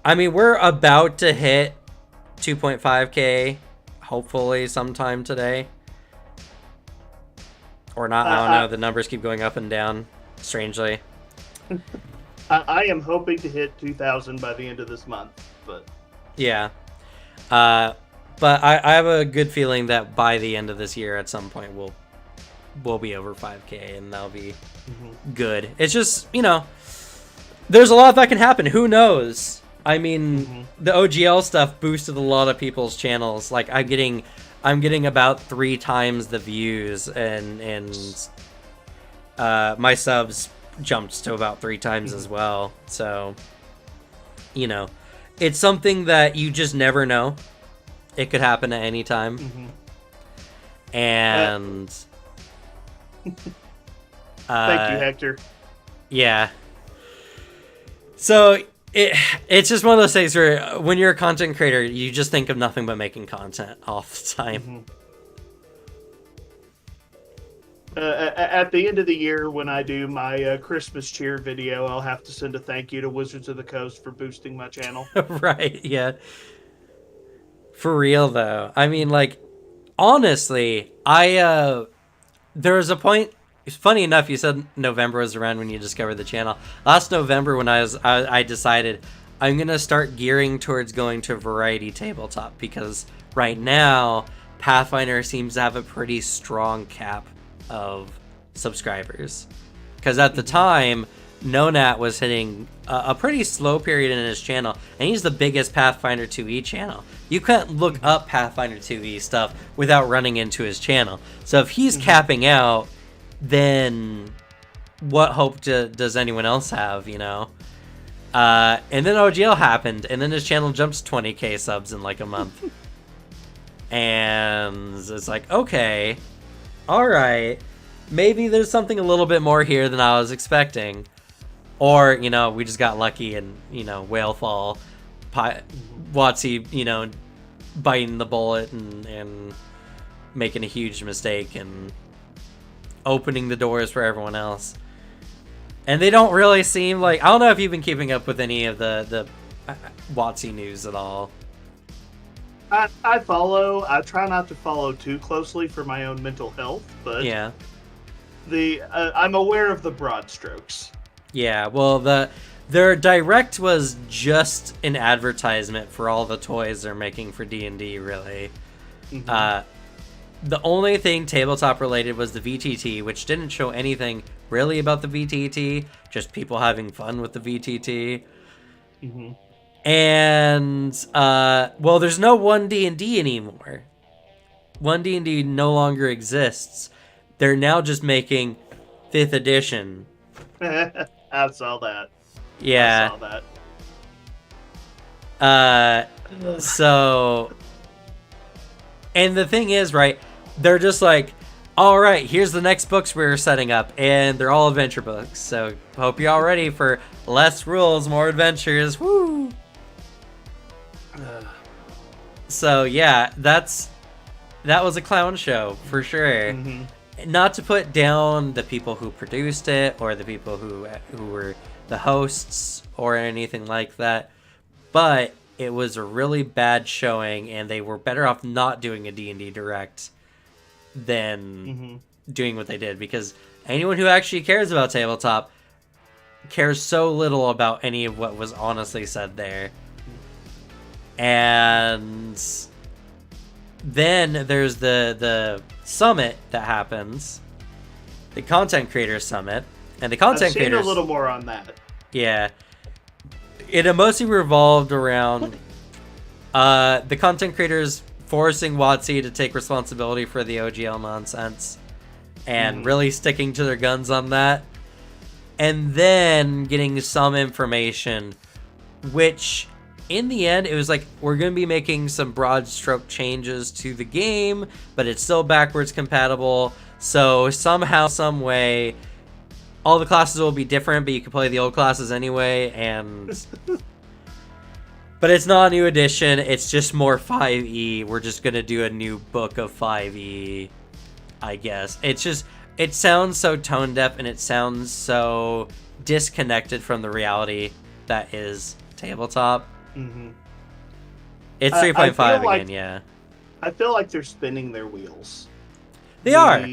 I mean, we're about to hit 2.5K, hopefully sometime today. Or not, I don't know. The numbers keep going up and down, strangely. I am hoping to hit 2,000 by the end of this month, but... Yeah. But I have a good feeling that by the end of this year, at some point, we'll be over 5K, and that'll be good. It's just, you know, there's a lot that can happen. Who knows? I mean, the OGL stuff boosted a lot of people's channels. Like, I'm getting about 3 times the views, and my subs jumped to about 3 times as well. So, you know, it's something that you just never know. It could happen at any time. And thank you, Hector. Yeah. So it's just one of those things where when you're a content creator, you just think of nothing but making content all the time. At the end of the year, when I do my Christmas cheer video, I'll have to send a thank you to Wizards of the Coast for boosting my channel. Right, yeah. For real, though. I mean, like, honestly, there was a point... Funny enough, you said November was around when you discovered the channel. Last November, when I decided I'm going to start gearing towards going to variety tabletop, because right now, Pathfinder seems to have a pretty strong cap of subscribers. Because at the time, Nonat was hitting a pretty slow period in his channel, and he's the biggest Pathfinder 2e channel. You couldn't look up Pathfinder 2e stuff without running into his channel. So if he's capping out, then what hope does anyone else have, you know? And then OGL happened, and then his channel jumps 20k subs in like a month. And it's like, okay, alright, maybe there's something a little bit more here than I was expecting. Or, you know, we just got lucky and, you know, Whalefall, WotC, you know, biting the bullet and making a huge mistake and opening the doors for everyone else. And they don't really seem like... I don't know if you've been keeping up with any of the WotC news at all. I follow. I try not to follow too closely for my own mental health, but yeah, I'm aware of the broad strokes. Yeah, well, their direct was just an advertisement for all the toys they're making for D&D, really. The only thing tabletop related was the VTT, which didn't show anything really about the VTT, just people having fun with the VTT. And, well, there's no 1D&D anymore. 1D&D no longer exists. They're now just making 5th edition. I saw that. Yeah. I saw that. So, and the thing is, right, they're just like, all right, here's the next books we're setting up, and they're all adventure books. So, hope you're all ready for less rules, more adventures. Woo! So, yeah, that was a clown show for sure. Not to put down the people who produced it or the people who were the hosts or anything like that, but it was a really bad showing, and they were better off not doing a D&D Direct than doing what they did, because anyone who actually cares about tabletop cares so little about any of what was honestly said there. And then there's the summit that happens, the content creators summit, and the content creators. I've seen a little more on that. Yeah, it mostly revolved around the content creators forcing WotC to take responsibility for the OGL nonsense and really sticking to their guns on that, and then getting some information, which in the end, it was like, we're going to be making some broad stroke changes to the game, but it's still backwards compatible. So somehow, some way, all the classes will be different, but you can play the old classes anyway. And but it's not a new edition. It's just more 5e. We're just going to do a new book of 5e, I guess. It's just, it sounds so tone deaf, and it sounds so disconnected from the reality that is tabletop. It's 3.5 again, yeah. I feel like they're spinning their wheels. They are.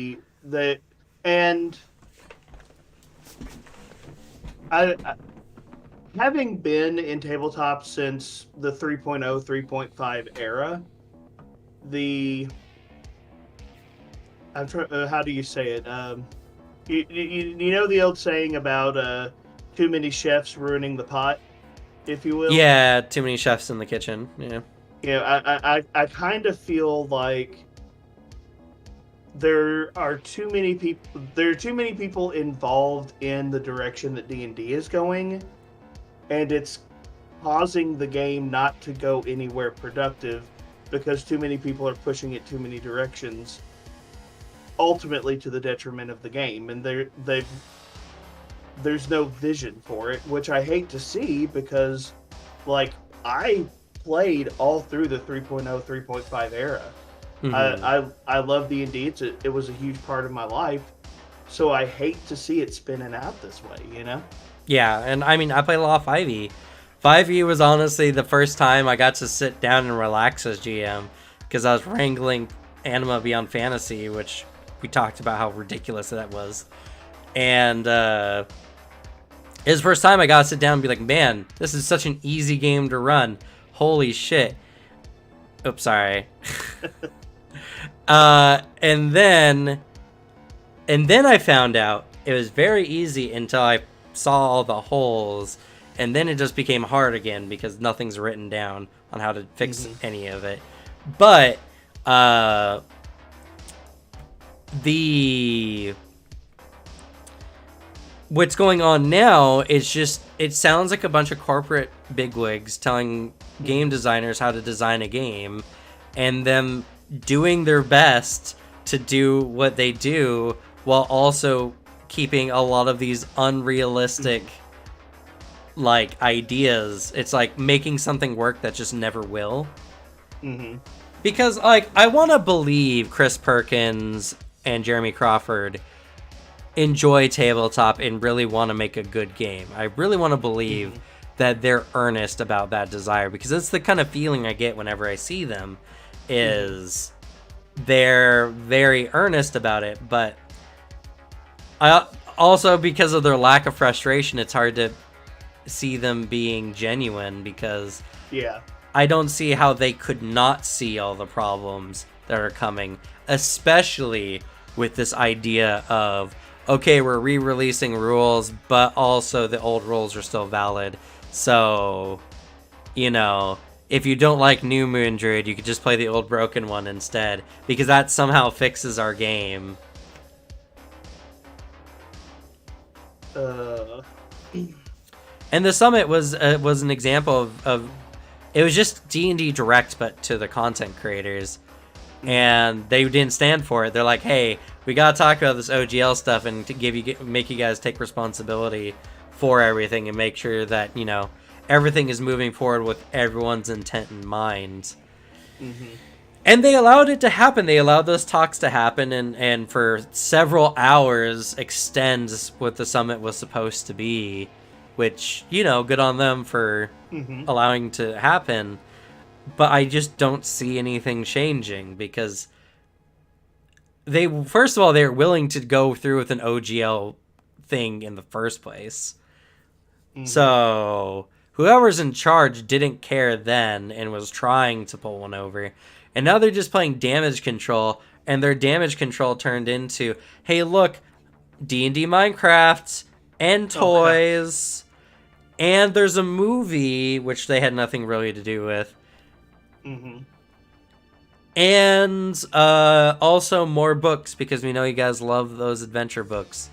And I having been in tabletop since the 3.0, 3.5 era, how do you say it? You know the old saying about too many chefs ruining the pot, if you will? Yeah, too many chefs in the kitchen. Yeah. Yeah, I kind of feel like there are too many people. There are too many people involved in the direction that D&D is going, and it's causing the game not to go anywhere productive because too many people are pushing it too many directions, ultimately to the detriment of the game. And there's no vision for it, which I hate to see, because like I played all through the 3.0, 3.5 era. I love D&D. It was a huge part of my life, so I hate to see it spinning out this way, you know? Yeah, and I mean, I played a lot of 5e. 5e was honestly the first time I got to sit down and relax as GM, because I was wrangling Anima Beyond Fantasy, which we talked about how ridiculous that was. And it was the first time I got to sit down and be like, man, this is such an easy game to run. Holy shit. Oops, sorry. And then And then I found out it was very easy until I saw all the holes, and then it just became hard again because nothing's written down on how to fix any of it. But what's going on now is just, it sounds like a bunch of corporate bigwigs telling game designers how to design a game, and them doing their best to do what they do while also keeping a lot of these unrealistic like ideas. It's like making something work that just never will. Because like, I want to believe Chris Perkins and Jeremy Crawford enjoy tabletop and really want to make a good game. I really want to believe that they're earnest about that desire, because it's the kind of feeling I get whenever I see them, is they're very earnest about it. But I also, because of their lack of frustration, it's hard to see them being genuine, because I don't see how they could not see all the problems that are coming, especially with this idea of, okay, we're re-releasing rules, but also the old rules are still valid. So, you know, if you don't like New Moon Druid, you could just play the old broken one instead, because that somehow fixes our game. And the summit was an example of it was just D&D Direct, but to the content creators, and they didn't stand for it. They're like, hey, we gotta talk about this OGL stuff and to make you guys take responsibility for everything and make sure that, you know, everything is moving forward with everyone's intent in mind. And they allowed it to happen. They allowed those talks to happen, and for several hours extends what the summit was supposed to be, which, you know, good on them for allowing to happen. But I just don't see anything changing, because first of all, they're willing to go through with an OGL thing in the first place. So whoever's in charge didn't care then and was trying to pull one over. And now they're just playing damage control, and their damage control turned into, hey, look, D&D Minecraft and toys, and there's a movie, which they had nothing really to do with. And also more books, because we know you guys love those adventure books.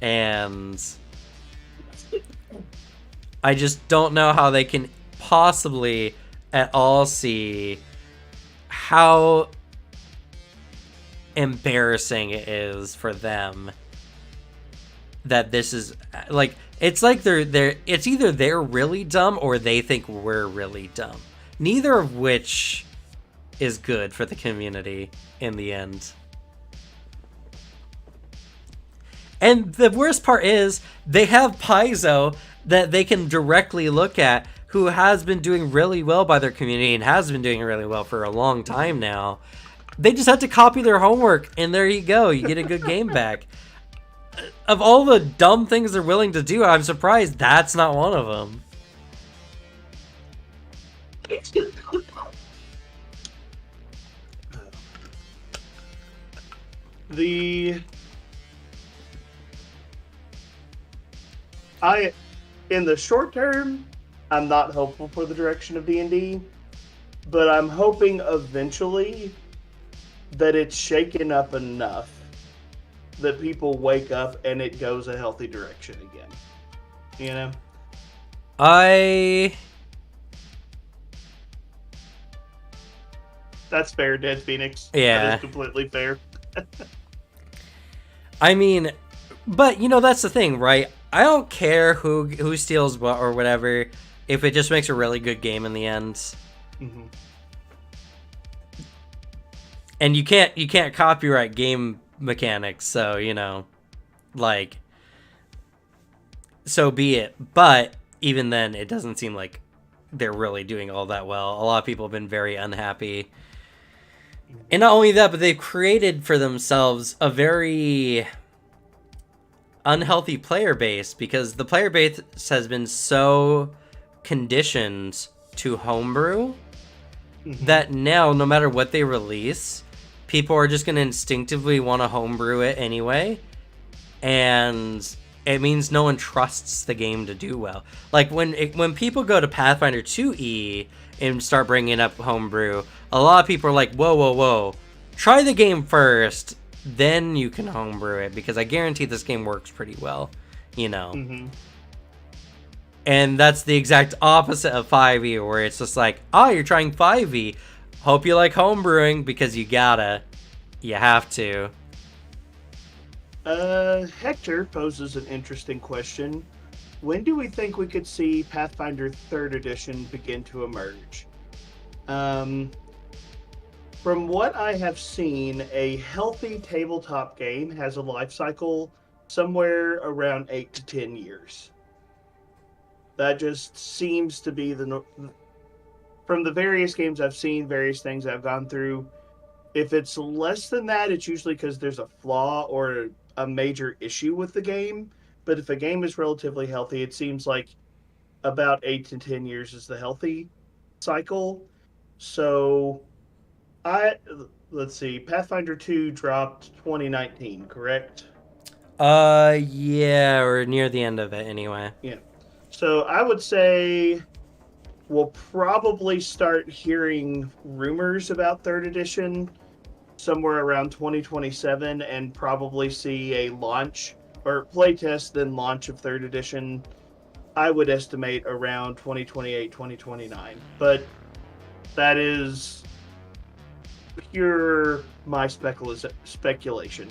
And I just don't know how they can possibly at all see how embarrassing it is for them that this is like, it's like it's either they're really dumb or they think we're really dumb, neither of which is good for the community in the end. And the worst part is they have Paizo that they can directly look at, who has been doing really well by their community and has been doing really well for a long time now. They just have to copy their homework, and there you go. You get a good game back. Of all the dumb things they're willing to do, I'm surprised that's not one of them. In the short term, I'm not hopeful for the direction of D&D, but I'm hoping eventually that it's shaken up enough that people wake up and it goes a healthy direction again. You know? That's fair, Dead Phoenix. Yeah. That is completely fair. I mean, but, you know, that's the thing, right? I don't care who steals what or whatever, if it just makes a really good game in the end. And you can't copyright game mechanics, so, you know, like, so be it. But even then, it doesn't seem like they're really doing all that well. A lot of people have been very unhappy. And not only that, but they've created for themselves a very unhealthy player base, because the player base has been so conditioned to homebrew that now, no matter what they release, people are just going to instinctively want to homebrew it anyway, and it means no one trusts the game to do well. Like when people go to Pathfinder 2e and start bringing up homebrew, a lot of people are like, whoa, try the game first, then you can homebrew it, because I guarantee this game works pretty well, you know. Mm-hmm. And that's the exact opposite of 5e, where it's just like, oh, you're trying 5e, hope you like homebrewing, because you have to. Hector poses an interesting question. When do we think we could see Pathfinder 3rd Edition begin to emerge? From what I have seen, a healthy tabletop game has a life cycle somewhere around 8 to 10 years. That just seems to be from the various games I've seen, various things I've gone through. If it's less than that, it's usually because there's a flaw or a major issue with the game. But if a game is relatively healthy, it seems like about 8 to 10 years is the healthy cycle. So let's see, Pathfinder 2 dropped 2019, correct? Yeah, or near the end of it anyway. Yeah. So I would say we'll probably start hearing rumors about 3rd edition somewhere around 2027, and probably see a launch or playtest, then launch of 3rd edition. I would estimate around 2028, 2029. But that is pure my speculation.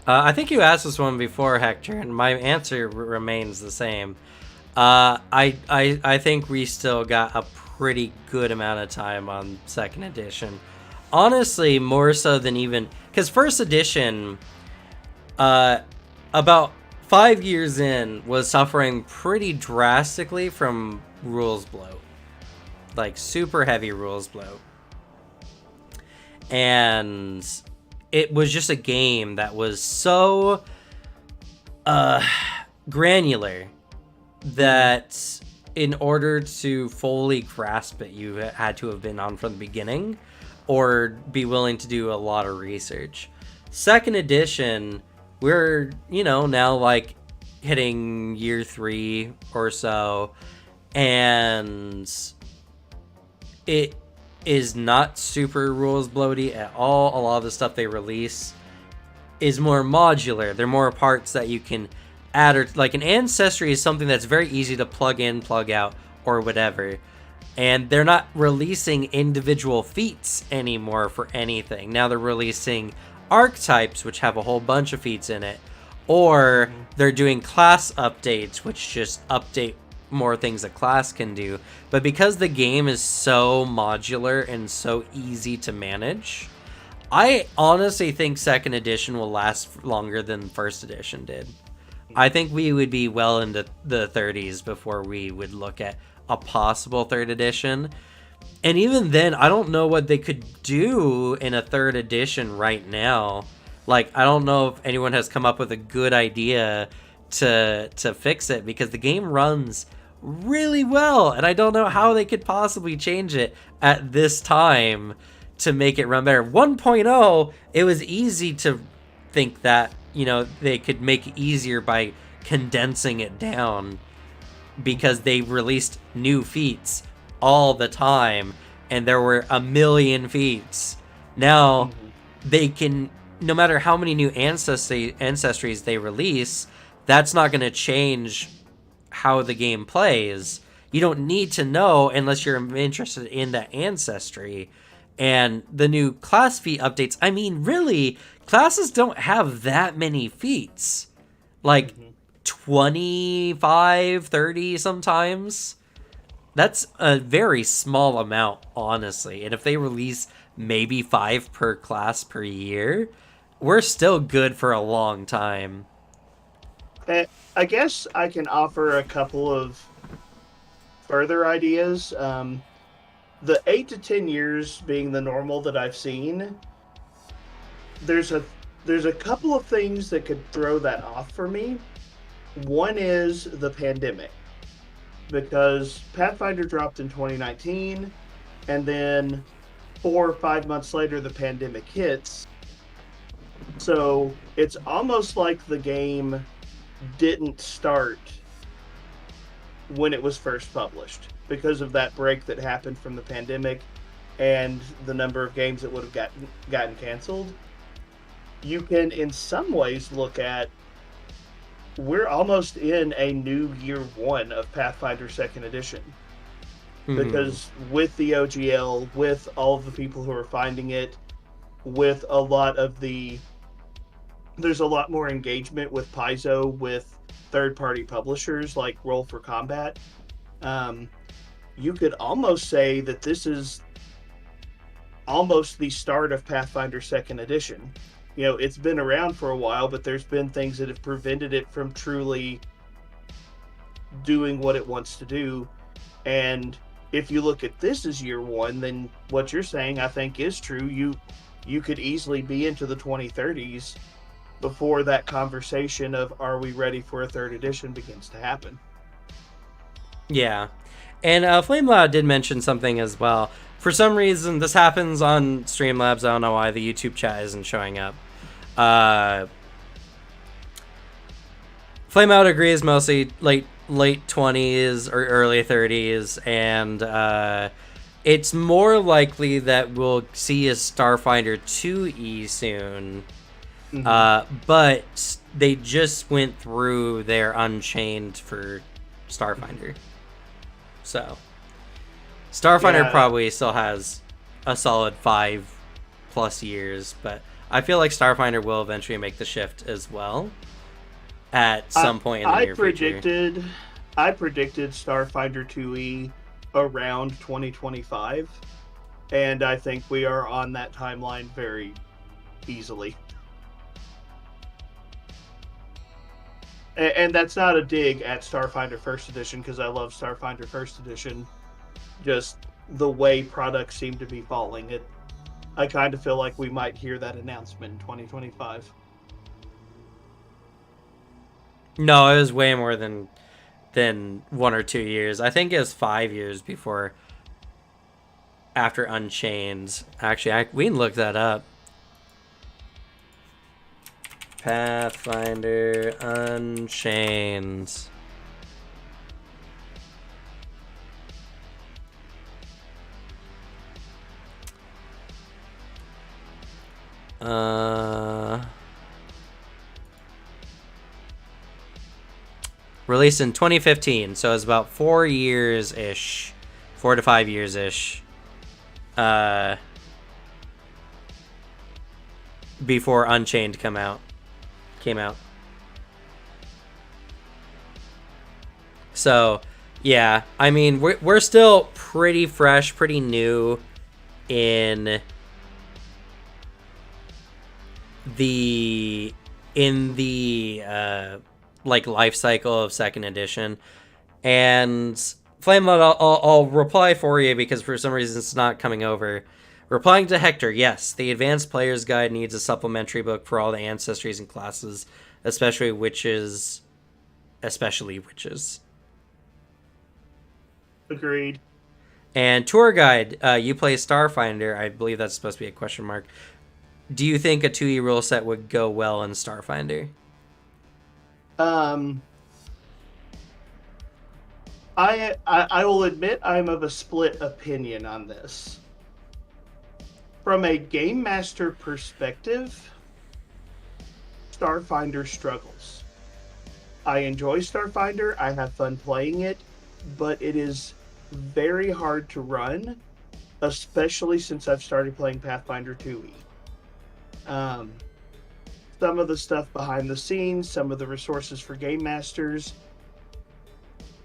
I think you asked this one before, Hector, and my answer remains the same. I think we still got a pretty good amount of time on 2nd edition. Honestly, more so than even... Because 1st edition, about 5 years in, was suffering pretty drastically from rules bloat. Like, super heavy rules bloat. And it was just a game that was so granular that in order to fully grasp it, you had to have been on from the beginning or be willing to do a lot of research. 2nd edition, we're, now like hitting year 3 or so, and it is not super rules bloaty at all. A lot of the stuff they release is more modular. They're more parts that you can add, or like an ancestry is something that's very easy to plug in, plug out, or whatever. And they're not releasing individual feats anymore for anything. Now they're releasing archetypes, which have a whole bunch of feats in it, or they're doing class updates, which just update more things a class can do. But because the game is so modular and so easy to manage, I honestly think 2nd edition will last longer than 1st edition did. I think we would be well into the 30s before we would look at a possible 3rd edition. And even then, I don't know what they could do in a 3rd edition right now. Like, I don't know if anyone has come up with a good idea to fix it, because the game runs really well, and I don't know how they could possibly change it at this time to make it run better. 1.0, it was easy to think that, they could make it easier by condensing it down, because they released new feats all the time, and there were a million feats. Now, they can, no matter how many new ancestries they release, that's not going to change how the game plays. You don't need to know unless you're interested in that ancestry. And the new class feat updates, I mean, really, classes don't have that many feats. Like, 25, 30 sometimes. That's a very small amount, honestly. And if they release maybe 5 per class per year, we're still good for a long time. I guess I can offer a couple of further ideas. The 8 to 10 years being the normal that I've seen, there's a couple of things that could throw that off for me. One is the pandemic, because Pathfinder dropped in 2019, and then 4 or 5 months later, the pandemic hits. So it's almost like the game didn't start when it was first published because of that break that happened from the pandemic and the number of games that would have gotten canceled. You can, in some ways, look at we're almost in a new year one of Pathfinder Second Edition. Because with the OGL, with all of the people who are finding it, with a lot of there's a lot more engagement with Paizo, with third-party publishers like Roll for Combat. You could almost say that this is almost the start of Pathfinder Second Edition. You know, it's been around for a while, but there's been things that have prevented it from truly doing what it wants to do. And if you look at this as year one, then what you're saying, I think, is true. You could easily be into the 2030s before that conversation of are we ready for a third edition begins to happen. Yeah. And FlameLoud did mention something as well. For some reason, this happens on Streamlabs. I don't know why the YouTube chat isn't showing up. FlameOut agrees mostly late 20s or early 30s, and it's more likely that we'll see a Starfinder 2E soon. But they just went through their Unchained for Starfinder. So Starfinder probably still has a solid 5+ years, but I feel like Starfinder will eventually make the shift as well at some point in the near future. I predicted Starfinder 2E around 2025, and I think we are on that timeline very easily. And that's not a dig at Starfinder First Edition, because I love Starfinder First Edition. Just the way products seem to be falling, I kind of feel like we might hear that announcement in 2025. No, it was way more than 1 or 2 years. I think it was 5 years before, after Unchained. Actually, we can look that up. Pathfinder Unchained. Released in 2015, so it's about 4 years-ish. 4 to 5 years-ish. Before Unchained came out. So, yeah, I mean, we're still pretty fresh, pretty new in the like life cycle of second edition. And FlameLoud, I'll reply for you because for some reason it's not coming over. Replying to Hector, yes, the Advanced Player's Guide needs a supplementary book for all the ancestries and classes, especially witches. Agreed. And tour guide, you play Starfinder. I believe that's supposed to be a question mark. Do you think a 2E rule set would go well in Starfinder? I will admit I'm of a split opinion on this. From a game master perspective, Starfinder struggles. I enjoy Starfinder, I have fun playing it, but it is very hard to run, especially since I've started playing Pathfinder 2E. Some of the stuff behind the scenes, some of the resources for game masters,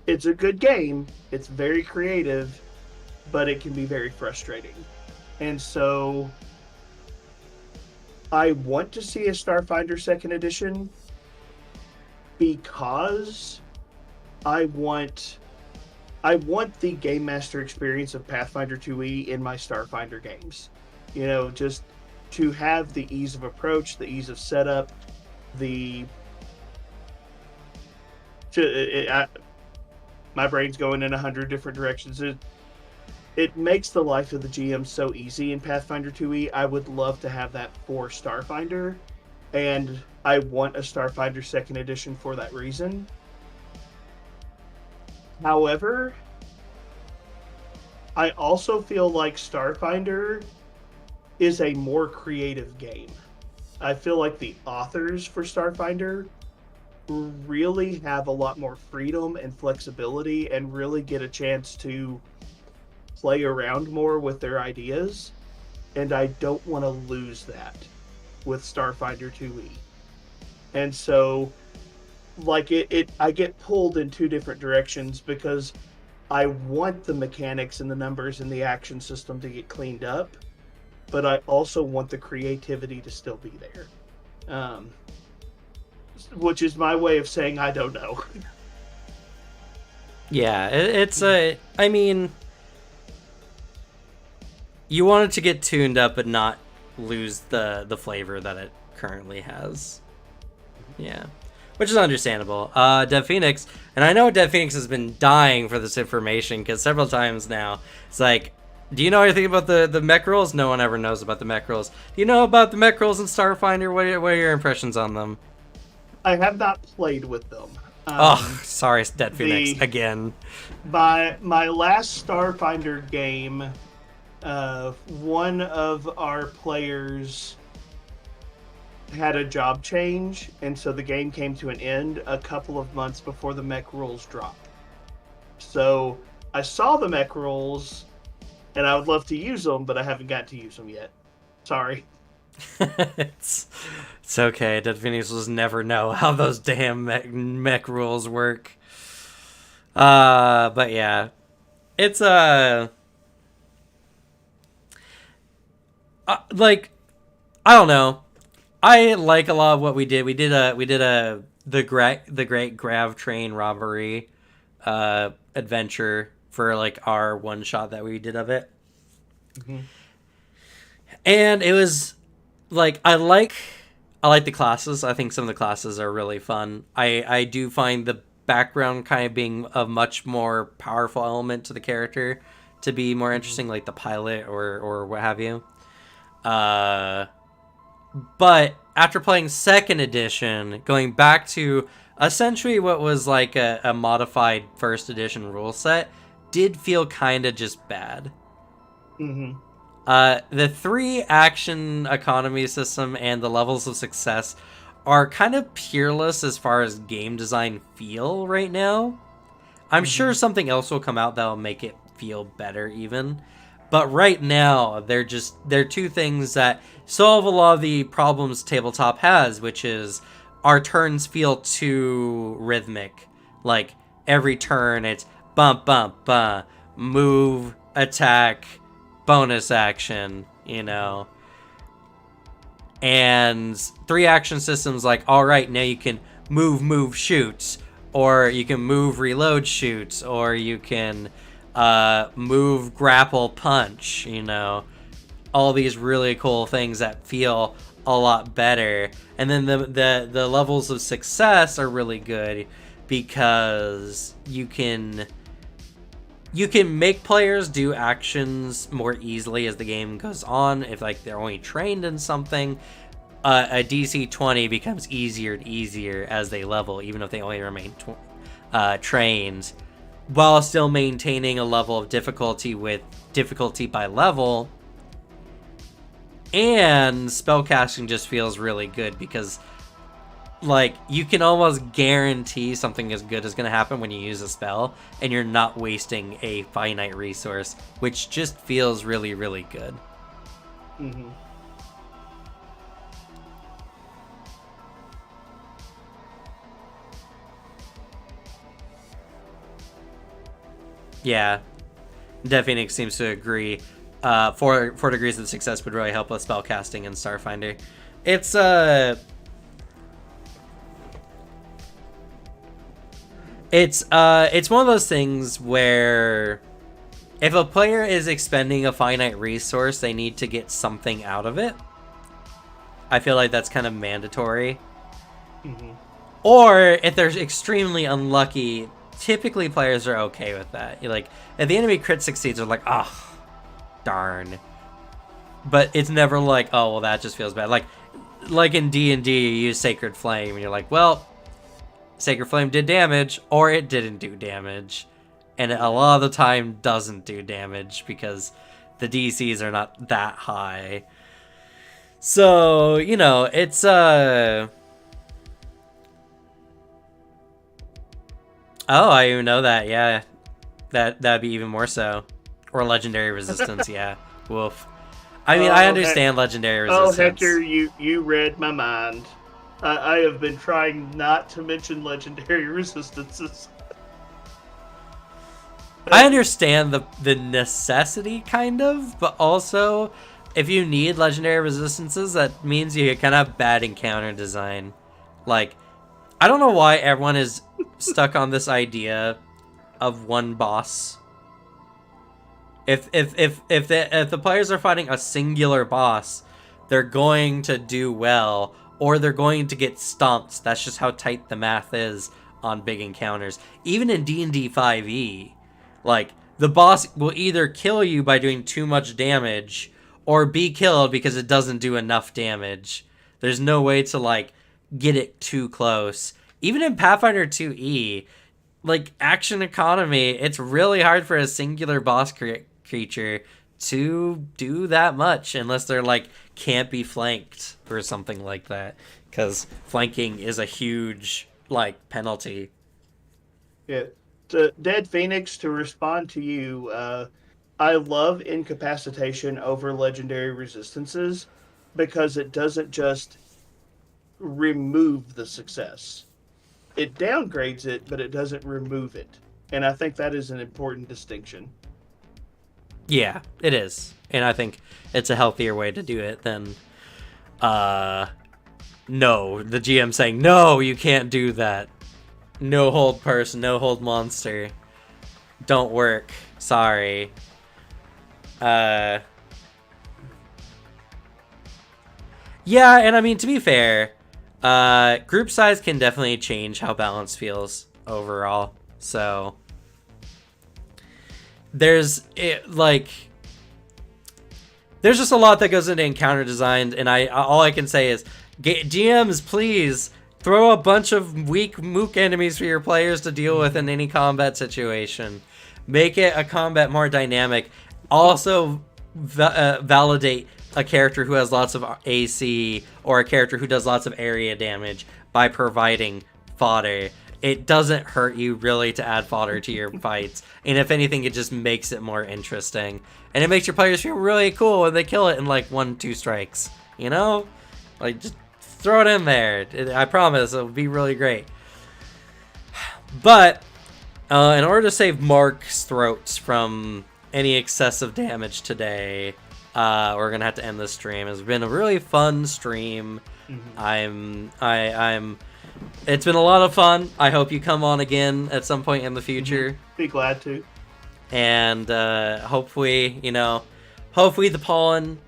it's a good game, it's very creative, but it can be very frustrating. And so I want to see a Starfinder Second Edition because I want the Game Master experience of Pathfinder 2E in my Starfinder games. You know, just to have the ease of approach, the ease of setup, my brain's going in 100 different directions. it makes the life of the GM so easy in Pathfinder 2e. I would love to have that for Starfinder, and I want a Starfinder second edition for that reason. However, I also feel like Starfinder is a more creative game. I feel like the authors for Starfinder really have a lot more freedom and flexibility and really get a chance to play around more with their ideas. And I don't want to lose that with Starfinder 2e. And so, like, I get pulled in two different directions because I want the mechanics and the numbers and the action system to get cleaned up, but I also want the creativity to still be there. Which is my way of saying I don't know. Yeah, it's a. I mean, you want it to get tuned up, but not lose the flavor that it currently has. Yeah, which is understandable. Dev Phoenix, and I know Dev Phoenix has been dying for this information because several times now it's like, do you know anything about the mech rolls? No one ever knows about the mech rolls. Do you know about the mech rolls in Starfinder? What are your impressions on them? I have not played with them. Sorry, Dead Phoenix again. My last Starfinder game, one of our players had a job change, and so the game came to an end a couple of months before the mech rules dropped. So I saw the mech rules, and I would love to use them, but I haven't got to use them yet. Sorry. it's okay. Dead Phoenix will just never know how those damn mech rules work. But yeah, it's like, I don't know. I like a lot of what we did. We did the great Grav Train robbery adventure for like our one shot that we did of it. Mm-hmm. And it was like, I like the classes. I think some of the classes are really fun. I do find the background kind of being a much more powerful element to the character to be more interesting, like the pilot or what have you. But after playing second edition, going back to essentially what was like a modified first edition rule set, did feel kind of just bad. Mm-hmm. The 3 action economy system and the levels of success are kind of peerless as far as game design feel right now. I'm sure something else will come out that will make it feel better even. But right now, they're 2 things that solve a lot of the problems Tabletop has, which is our turns feel too rhythmic. Like, every turn, it's bump, bump, bump, move, attack, bonus action, you know. And 3 action systems like, all right, now you can move, shoot, or you can move, reload, shoot, or you can move, grapple, punch, you know. All these really cool things that feel a lot better. And then the levels of success are really good because you can make players do actions more easily as the game goes on. If like they're only trained in something, a DC 20 becomes easier and easier as they level, even if they only remain trained, while still maintaining a level of difficulty with difficulty by level. And spellcasting just feels really good because, like, you can almost guarantee something as good is going to happen when you use a spell, and you're not wasting a finite resource, which just feels really, really good. Mm-hmm. Yeah, Dev Phoenix seems to agree. 4 degrees of success would really help with spellcasting in Starfinder. It's one of those things where if a player is expending a finite resource, they need to get something out of it. I feel like that's kind of mandatory. Mm-hmm. Or if they're extremely unlucky, typically players are okay with that. You're like, if the enemy crit succeeds, they're like, oh, darn. But it's never like, oh, well, that just feels bad. Like in D&D, you use Sacred Flame, and you're like, well, Sacred Flame did damage, or it didn't do damage. And it, a lot of the time, doesn't do damage, because the DCs are not that high. So, you know, it's, Oh, I even know that, yeah. That'd be even more so. Or Legendary Resistance, yeah. Woof. I mean, I understand Legendary Resistance. Oh, Hector, you read my mind. I have been trying not to mention Legendary Resistances. I understand the necessity, kind of, but also, if you need Legendary Resistances, that means you kind of have bad encounter design. Like, I don't know why everyone is stuck on this idea of one boss. If the players are fighting a singular boss, they're going to do well, or they're going to get stomped. That's just how tight the math is on big encounters. Even in D&D 5e, like, the boss will either kill you by doing too much damage, or be killed because it doesn't do enough damage. There's no way to, like, get it too close. Even in Pathfinder 2e, like, action economy, it's really hard for a singular boss creature to do that much unless they're, like, can't be flanked or something like that, because flanking is a huge, like, penalty. Yeah. To Dead Phoenix, to respond to you, I love incapacitation over Legendary Resistances because it doesn't just remove the success. It downgrades it, but it doesn't remove it. And I think that is an important distinction. Yeah, it is. And I think it's a healthier way to do it than, no, the GM saying, no, you can't do that. No hold person, no hold monster. Don't work. Sorry. Yeah, and I mean, to be fair, group size can definitely change how balance feels overall. So there's just a lot that goes into encounter design, and all I can say is, GMs, please throw a bunch of weak mook enemies for your players to deal with in any combat situation. Make it a combat more dynamic. Also, validate a character who has lots of AC or a character who does lots of area damage by providing fodder. It doesn't hurt you really to add fodder to your fights, and if anything, it just makes it more interesting, and it makes your players feel really cool when they kill it in like 1-2 strikes, you know? Like, just throw it in there. I promise it'll be really great. But in order to save Mark's throats from any excessive damage today, we're gonna have to end this stream. It's been a really fun stream. Mm-hmm. It's been a lot of fun. I hope you come on again at some point in the future. Mm-hmm. Be glad to. And hopefully the pollen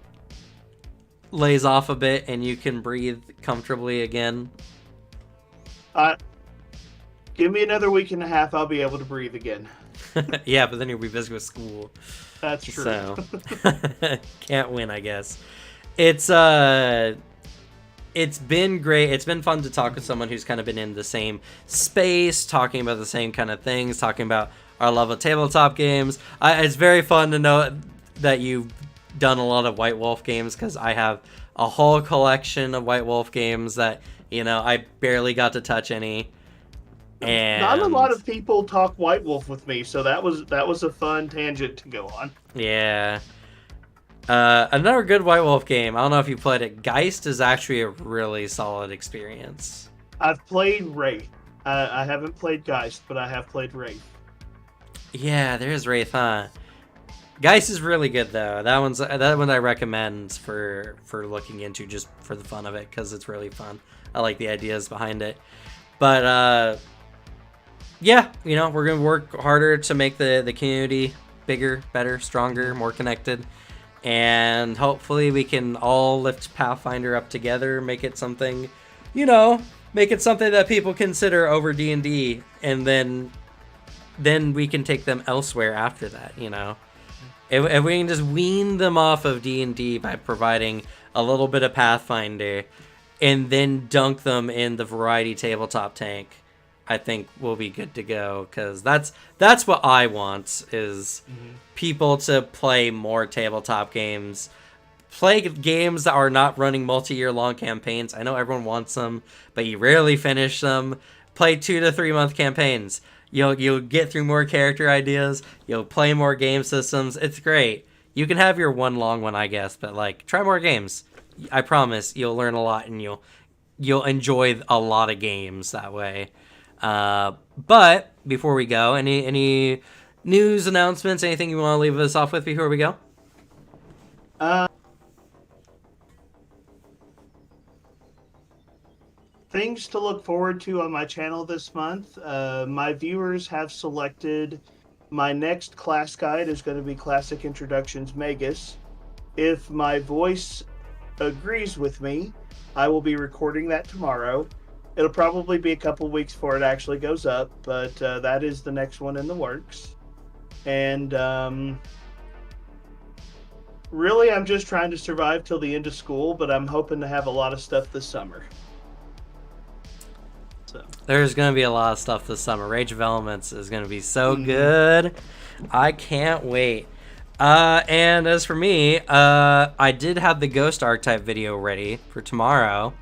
lays off a bit and you can breathe comfortably again. Give me another week and a half, I'll be able to breathe again. Yeah, but then you'll be busy with school. That's true. So can't win, I guess. It's been great. It's been fun to talk with someone who's kind of been in the same space, talking about the same kind of things, talking about our love of tabletop games. It's very fun to know that you've done a lot of White Wolf games, because I have a whole collection of White Wolf games that, you know, I barely got to touch any. And not a lot of people talk White Wolf with me, so that was a fun tangent to go on. Yeah. Another good White Wolf game, I don't know if you played it, Geist is actually a really solid experience. I've played Wraith. I haven't played Geist, but I have played Wraith. Yeah, there's Wraith, huh? Geist is really good though. That one I recommend for looking into just for the fun of it, because it's really fun. I like the ideas behind it. But yeah, you know, we're gonna work harder to make the community bigger, better, stronger, more connected, and hopefully we can all lift Pathfinder up together, make it something, you know, make it something that people consider over D&D, and then we can take them elsewhere after that, you know. If we can just wean them off of D&D by providing a little bit of Pathfinder, and then dunk them in the variety tabletop tank, I think we'll be good to go. Because that's what I want, is people to play more tabletop games. Play games that are not running multi-year long campaigns. I know everyone wants them, but you rarely finish them. Play 2 to 3 month campaigns. You'll get through more character ideas. You'll play more game systems. It's great. You can have your one long one, I guess, but like, try more games. I promise you'll learn a lot, and you'll enjoy a lot of games that way. But before we go, any news announcements? Anything you want to leave us off with before we go? Things to look forward to on my channel this month. My viewers have selected my next class guide is going to be Classic Introductions Magus. If my voice agrees with me, I will be recording that tomorrow. It'll probably be a couple weeks before it actually goes up, but that is the next one in the works. And really, I'm just trying to survive till the end of school, but I'm hoping to have a lot of stuff this summer. So. There's going to be a lot of stuff this summer. Rage of Elements is going to be so good. I can't wait. And as for me, I did have the Ghost Archetype video ready for tomorrow.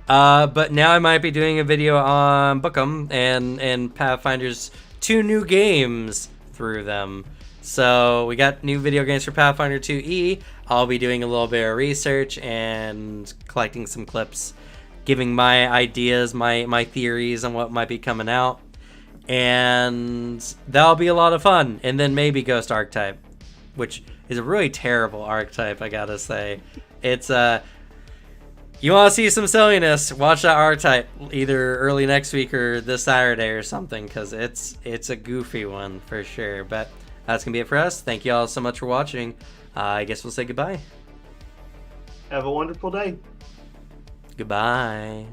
But now I might be doing a video on Bookem and Pathfinder's 2 new games through them. So we got new video games for Pathfinder 2E. I'll be doing a little bit of research and collecting some clips, giving my ideas, my theories on what might be coming out. And that'll be a lot of fun. And then maybe Ghost Archetype, which is a really terrible archetype, I gotta say. It's you want to see some silliness, watch that archetype either early next week or this Saturday or something, because it's a goofy one for sure. But that's gonna be it for us. Thank you all so much for watching. I guess we'll say goodbye. Have a wonderful day. Goodbye.